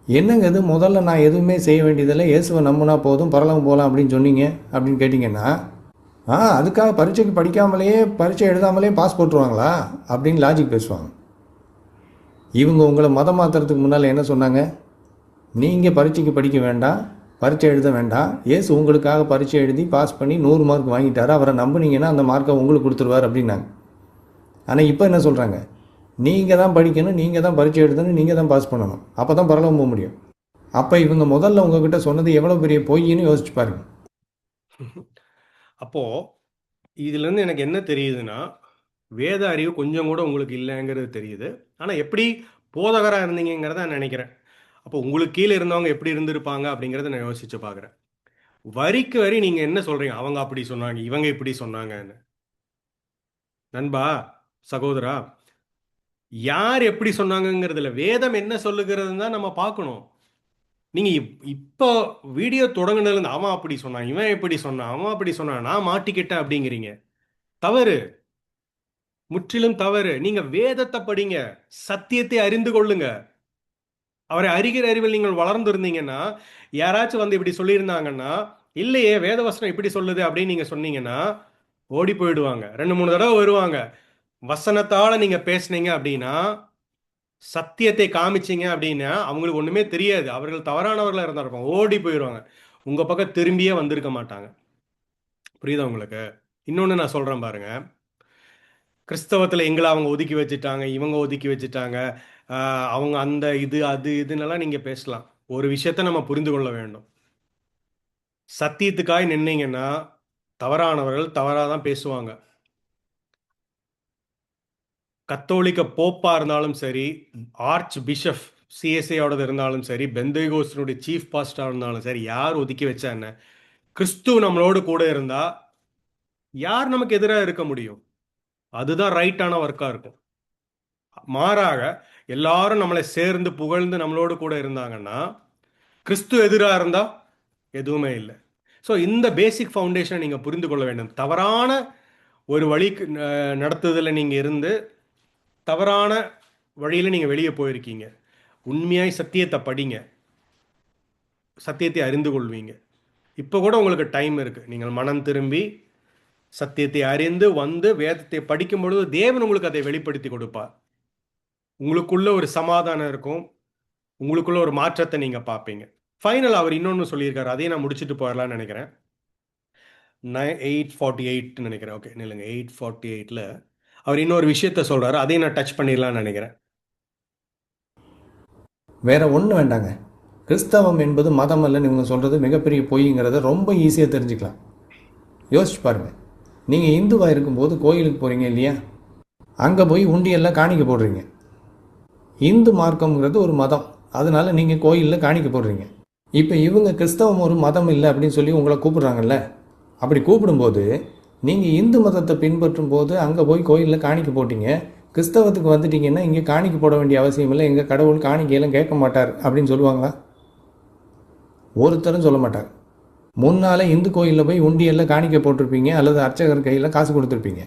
என்னங்க இது, முதல்ல நான் எதுவுமே செய்ய வேண்டியதில்லை, இயேசுவை நம்பினா போதும் பரலோகம் போகலாம் அப்படின்னு சொன்னீங்க அப்படின்னு கேட்டிங்கன்னா, அதுக்காக பரீட்சைக்கு படிக்காமலேயே பரீட்சை எழுதாமலே பாஸ் போட்டுருவாங்களா அப்படின்னு லாஜிக் பேசுவாங்க. இவங்க உங்களை மதம் மாற்றுறதுக்கு முன்னால் என்ன சொன்னாங்க? நீங்கள் பரீட்சைக்கு படிக்க வேண்டாம், பரீட்சை எழுத வேண்டாம், இயேசு உங்களுக்காக பரீட்சை எழுதி பாஸ் பண்ணி 100 மார்க் வாங்கிட்டார், அவரை நம்புனீங்கன்னா அந்த மார்க்கை உங்களுக்கு கொடுத்துருவார் அப்படின்னாங்க. ஆனால் இப்போ என்ன சொல்கிறாங்க? நீங்கள் தான் படிக்கணும், நீங்கள் தான் பரீட்சை எழுதணும், நீங்கள் தான் பாஸ் பண்ணணும், அப்போ தான் பரலோகம் போக முடியும். அப்போ இவங்க முதல்ல உங்ககிட்ட சொன்னது எவ்வளோ பெரிய பொய்ன்னு யோசிச்சு பாருங்க. அப்போது இதுலேருந்து எனக்கு என்ன தெரியுதுன்னா, வேத அறிவு கொஞ்சம் கூட உங்களுக்கு இல்லைங்கிறது தெரியுது. ஆனால் எப்படி போதகராக இருந்தீங்கிறத நான் நினைக்கிறேன். அப்போ உங்களுக்கு கீழே இருந்தவங்க எப்படி இருந்திருப்பாங்க அப்படிங்கிறத நான் யோசிச்சு பார்க்குறேன். வரிக்கு வரி நீங்கள் என்ன சொல்கிறீங்க? அவங்க அப்படி சொன்னாங்க, இவங்க இப்படி சொன்னாங்கன்னு. நண்பா, சகோதரா, யார் எப்படி சொன்னாங்கங்கிறதுல வேதம் என்ன சொல்லுகிறதுன்னு தான் நம்ம பார்க்கணும். நீங்கள் இப்போ வீடியோ தொடங்குனதுலேருந்து அவன் அப்படி சொன்னான், இவன் எப்படி சொன்னான், அவன் அப்படி சொன்னான், நான் மாட்டிக்கிட்டேன் அப்படிங்கிறீங்க. தவறு, முற்றிலும் தவறு. நீங்க வேதத்தை படிங்க, சத்தியத்தை அறிந்து கொள்ளுங்க. அவரை அறிகிற அறிவில் நீங்கள் வளர்ந்து இருந்தீங்கன்னா, யாராச்சும் வந்து இப்படி சொல்லியிருந்தாங்கன்னா, இல்லையே வேதவசனம் இப்படி சொல்லுது அப்படின்னு நீங்க சொன்னீங்கன்னா ஓடி போயிடுவாங்க. 2-3 தடவை வருவாங்க. வசனத்தால நீங்க பேசுனீங்க அப்படின்னா, சத்தியத்தை காமிச்சீங்க அப்படின்னா அவங்களுக்கு ஒண்ணுமே தெரியாது, அவர்கள் தவறானவர்களா இருந்தா இருப்பாங்க, ஓடி போயிடுவாங்க, உங்க பக்கம் திரும்பியே வந்திருக்க மாட்டாங்க. புரியுதா உங்களுக்கு? இன்னொன்னு நான் சொல்றேன் பாருங்க. கிறிஸ்தவத்தில் எங்களை அவங்க ஒதுக்கி வச்சுட்டாங்க, இவங்க ஒதுக்கி வச்சுட்டாங்க, அவங்க அந்த இது அது இதுன்னெல்லாம் நீங்கள் பேசலாம். ஒரு விஷயத்த நம்ம புரிந்து கொள்ள வேண்டும். சத்தியத்துக்காய் நின்னீங்கன்னா தவறானவர்கள் தவறாக தான் பேசுவாங்க. கத்தோலிக்க போப்பா இருந்தாலும் சரி, ஆர்ச் பிஷப் சிஎஸ்ஐயோட இருந்தாலும் சரி, பெந்தேகோஸ்டினுடைய சீஃப் பாஸ்டராக இருந்தாலும் சரி, யார் ஒதுக்கி வச்சா என்ன? கிறிஸ்து நம்மளோடு கூட இருந்தா யார் நமக்கு எதிராக இருக்க முடியும்? அதுதான் ரைட்டான ஒர்க்காக இருக்கும். மாறாக எல்லாரும் நம்மளை சேர்ந்து புகழ்ந்து நம்மளோடு கூட இருந்தாங்கன்னா, கிறிஸ்து எதிராக இருந்தா எதுவுமே இல்லை. ஸோ இந்த பேசிக் ஃபவுண்டேஷனை நீங்கள் புரிந்து கொள்ள வேண்டும். தவறான ஒரு வழிக்கு நடத்துதலில் நீங்கள் இருந்து தவறான வழியில் நீங்கள் வெளியே போயிருக்கீங்க. உண்மையாய் சத்தியத்தை படிங்க, சத்தியத்தை அறிந்து கொள்வீங்க. இப்போ கூட உங்களுக்கு டைம் இருக்குது. நீங்கள் மனம் திரும்பி சத்தியத்தை அறிந்து வந்து வேதத்தை படிக்கும் பொழுது தேவன் உங்களுக்கு அதை வெளிப்படுத்தி கொடுப்பார். உங்களுக்குள்ள ஒரு சமாதானம் இருக்கும், உங்களுக்குள்ள ஒரு மாற்றத்தை நீங்கள் பார்ப்பீங்க. ஃபைனல் அவர் இன்னொன்று சொல்லியிருக்காரு, அதையும் நான் முடிச்சுட்டு போயிடலாம்னு நினைக்கிறேன். 848 நினைக்கிறேன். ஓகே இல்லைங்க, 848ல் அவர் இன்னொரு விஷயத்த சொல்கிறாரு, அதையும் நான் டச் பண்ணிடலாம்னு நினைக்கிறேன். வேற ஒன்றும் வேண்டாங்க. கிறிஸ்தவம் என்பது மதம் அல்லன்னு இவங்க சொல்கிறது மிகப்பெரிய பொய்ங்கிறத ரொம்ப ஈஸியாக தெரிஞ்சுக்கலாம். யோசிச்சு பாருங்கள். நீங்கள் இந்துவாக இருக்கும்போது கோயிலுக்கு போகிறீங்க இல்லையா, அங்கே போய் உண்டியெல்லாம் காணிக்க போடுறீங்க. இந்து மார்க்கம்ங்கிறது ஒரு மதம், அதனால நீங்கள் கோயிலில் காணிக்க போடுறீங்க. இப்போ இவங்க கிறிஸ்தவம் ஒரு மதம் இல்லை அப்படின்னு சொல்லி உங்களை கூப்பிடுறாங்கல்ல, அப்படி கூப்பிடும்போது நீங்கள் இந்து மதத்தை பின்பற்றும் போது அங்கே போய் கோயிலில் காணிக்க போட்டீங்க, கிறிஸ்தவத்துக்கு வந்துட்டீங்கன்னா இங்கே காணிக்க போட வேண்டிய அவசியம் இல்லை, எங்கள் கடவுள் காணிக்கையெல்லாம் கேட்க மாட்டார் அப்படின்னு சொல்லுவாங்களா? ஒருத்தரும் சொல்ல மாட்டார். முன்னால் இந்து கோயிலில் போய் உண்டியெல்லாம் காணிக்க போட்டிருப்பீங்க அல்லது அர்ச்சகர் கையில் காசு கொடுத்துருப்பீங்க.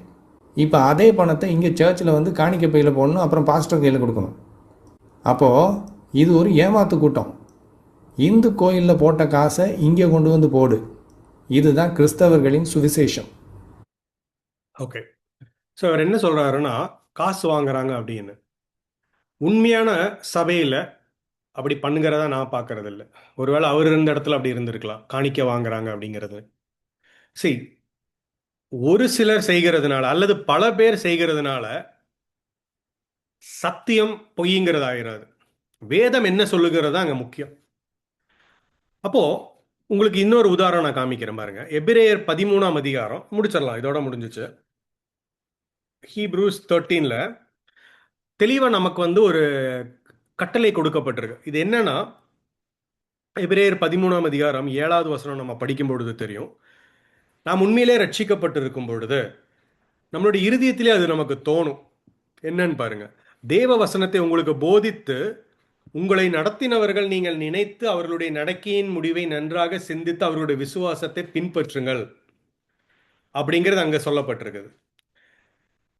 இப்போ அதே பணத்தை இங்கே சர்ச்சில் வந்து காணிக்க பையில் போடணும், அப்புறம் பாஸ்டர் கையில் கொடுக்கணும். அப்போது இது ஒரு ஏமாத்து கூட்டம். இந்து கோயிலில் போட்ட காசை இங்கே கொண்டு வந்து போடு, இதுதான் கிறிஸ்தவர்களின் சுவிசேஷம். ஓகே, ஸோ அவர் என்ன சொல்கிறாருன்னா, காசு வாங்குறாங்க அப்படின்னு. உண்மையான சபையில் அப்படி பண்ணுங்கிறத நான் பார்க்கறது இல்லை. ஒருவேளை அவர் இருந்த இடத்துல அப்படி இருந்திருக்கலாம், காணிக்க வாங்குறாங்க அப்படிங்கிறது. சரி, ஒரு சிலர் செய்கிறதுனால அல்லது பல பேர் செய்கிறதுனால சத்தியம் பொய்ங்கிறது ஆயிராது. வேதம் என்ன சொல்லுகிறது அங்கே முக்கியம். அப்போ உங்களுக்கு இன்னொரு உதாரணம் நான் காமிக்கிறேன் பாருங்க. எபிரேயர் 13ஆம் அதிகாரம் முடிச்சிடலாம், இதோட முடிஞ்சிச்சு. ஹீப்ரூஸ் 13ல் தெளிவாக நமக்கு வந்து ஒரு கட்டளை கொடுக்கப்பட்டிருக்கு. இது என்னன்னா, எபிரேயர் 13ஆம் அதிகாரம் 7வது வசனம் நம்ம படிக்கும் பொழுது தெரியும். நாம் உண்மையிலே ரட்சிக்கப்பட்டிருக்கும் பொழுது நம்மளுடைய இருதயத்திலே அது நமக்கு தோணும். என்னன்னு பாருங்க, தேவ வசனத்தை உங்களுக்கு போதித்து உங்களை நடத்தினவர்கள் நீங்கள் நினைத்து அவர்களுடைய நடக்கையின் முடிவை நன்றாக சிந்தித்து அவர்களுடைய விசுவாசத்தை பின்பற்றுங்கள் அப்படிங்கிறது அங்க சொல்லப்பட்டிருக்குது.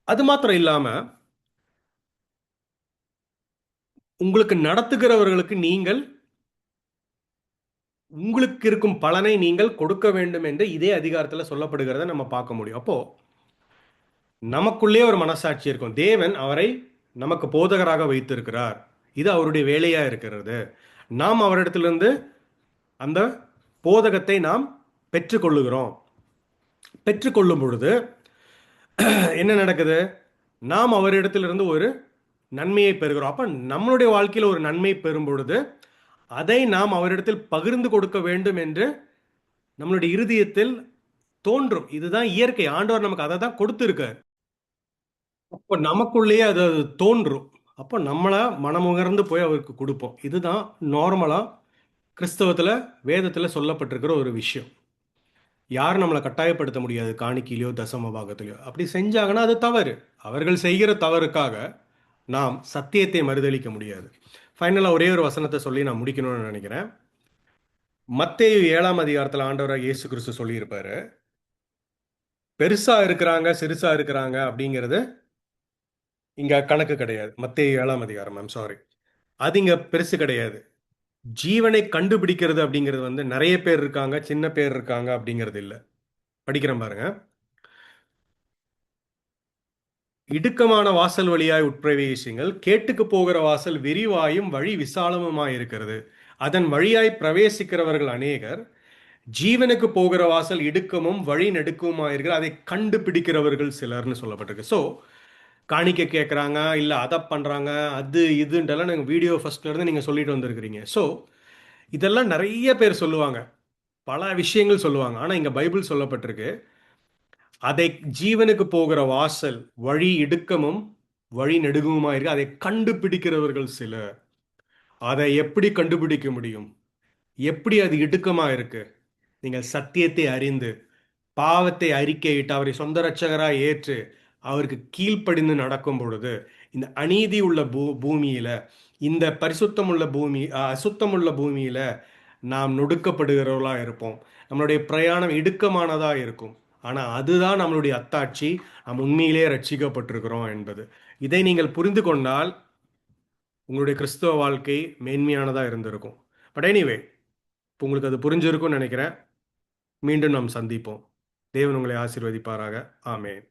அது மாத்திரம் இல்லாம உங்களுக்கு நடத்துகிறவர்களுக்கு நீங்கள் உங்களுக்கு இருக்கும் பலனை நீங்கள் கொடுக்க வேண்டும் என்று இதே அதிகாரத்தில் சொல்லப்படுகிறத நம்ம பார்க்க முடியும். அப்போ நமக்குள்ளே ஒரு மனசாட்சி இருக்கும். தேவன் அவரை நமக்கு போதகராக வைத்திருக்கிறார், இது அவருடைய வேலையா இருக்கிறது. நாம் அவரிடத்திலிருந்து அந்த போதகத்தை நாம் பெற்றுக்கொள்ளுகிறோம். பெற்றுக்கொள்ளும் பொழுது என்ன நடக்குது? நாம் அவரிடத்திலிருந்து ஒரு நன்மையை பெறுகிறோம். அப்ப நம்மளுடைய வாழ்க்கையில் ஒரு நன்மை பெறும் பொழுது அதை நாம் அவரிடத்தில் பகிர்ந்து கொடுக்க வேண்டும் என்று நம்மளுடைய இருதயத்தில் தோன்றும். இதுதான் இயற்கை. ஆண்டவர் நமக்கு அதை தான் கொடுத்திருக்கார். அப்போ நமக்குள்ளேயே அது தோன்றும். அப்போ நம்மளை மனமுகர்ந்து போய் அவருக்கு கொடுப்போம். இதுதான் நார்மலா கிறிஸ்தவத்தில் வேதத்தில் சொல்லப்பட்டிருக்கிற ஒரு விஷயம். யாரும் நம்மளை கட்டாயப்படுத்த முடியாது காணிக்கையிலையோ தசம பாகத்திலையோ. அப்படி செஞ்சாங்கன்னா அது தவறு. அவர்கள் செய்கிற தவறுக்காக நாம் சத்தியத்தை மறுதளிக்க முடியாது. ஃபைனலாக ஒரே ஒரு வசனத்தை சொல்லி நான் முடிக்கணும்னு நினைக்கிறேன். மத்தேயு 7ஆம் அதிகாரத்தில் ஆண்டவராக இயேசு கிறிஸ்து சொல்லியிருப்பாரு, பெருசா இருக்கிறாங்க சிறுசா இருக்கிறாங்க அப்படிங்கிறது இங்க கணக்கு கிடையாது. மத்தேயு 7ஆம் அதிகாரம், ஐம் சாரி, அது இங்க பெருசு கிடையாது. ஜீவனை கண்டுபிடிக்கிறது அப்படிங்கிறது வந்து நிறைய பேர் இருக்காங்க சின்ன பேர் இருக்காங்க அப்படிங்கிறது இல்லை. படிக்கிறேன் பாருங்க. இடுக்கமான வாசல் வழியாய் உட்பிரவேசிங்கள், கேட்டுக்கு போகிற வாசல் விரிவாயும் வழி விசாலமுமாய் இருக்கிறது, அதன் வழியாய் பிரவேசிக்கிறவர்கள் அநேகர். ஜீவனுக்கு போகிற வாசல் இடுக்கமும் வழி நெடுக்குமா இருக்கிற, அதை கண்டுபிடிக்கிறவர்கள் சிலர்னு சொல்லப்பட்டிருக்கு. ஸோ காணிக்க கேட்குறாங்க, இல்லை அதை பண்ணுறாங்க, அது இதுன்றெல்லாம் நாங்கள் வீடியோ ஃபர்ஸ்ட்லேருந்து நீங்கள் சொல்லிட்டு வந்திருக்கிறீங்க. ஸோ இதெல்லாம் நிறைய பேர் சொல்லுவாங்க, பல விஷயங்கள் சொல்லுவாங்க. ஆனால் இங்கே பைபிள் சொல்லப்பட்டிருக்கு, அதை ஜீவனுக்கு போகிற வாசல் வழி இடுக்கமும் வழி நெடுகுமா இருக்கு, அதை கண்டுபிடிக்கிறவர்கள் சிலர். அதை எப்படி கண்டுபிடிக்க முடியும்? எப்படி அது இடுக்கமா இருக்கு? நீங்கள் சத்தியத்தை அறிந்து பாவத்தை அறிக்கையிட்டு அவரை சொந்த ரட்சகராக ஏற்று அவருக்கு கீழ்ப்படிந்து நடக்கும் பொழுது இந்த அநீதி உள்ள பூமியில, இந்த பரிசுத்தமுள்ள பூமி அசுத்தமுள்ள பூமியில நாம் நொடுக்கப்படுகிறவர்களா இருப்போம். நம்மளுடைய பிரயாணம் இடுக்கமானதா இருக்கும். ஆனா அதுதான் நம்மளுடைய அத்தாட்சி, நாம் உண்மையிலேயே ரட்சிக்கப்பட்டிருக்கிறோம் என்பது. இதை நீங்கள் புரிந்து கொண்டால் உங்களுடைய கிறிஸ்தவ வாழ்க்கை மேன்மையானதா இருந்திருக்கும். பட் எனிவே, இப்போ உங்களுக்கு அது புரிஞ்சிருக்கும்னு நினைக்கிறேன். மீண்டும் நாம் சந்திப்போம். தேவன் உங்களை ஆசீர்வதிப்பாராக. ஆமென்.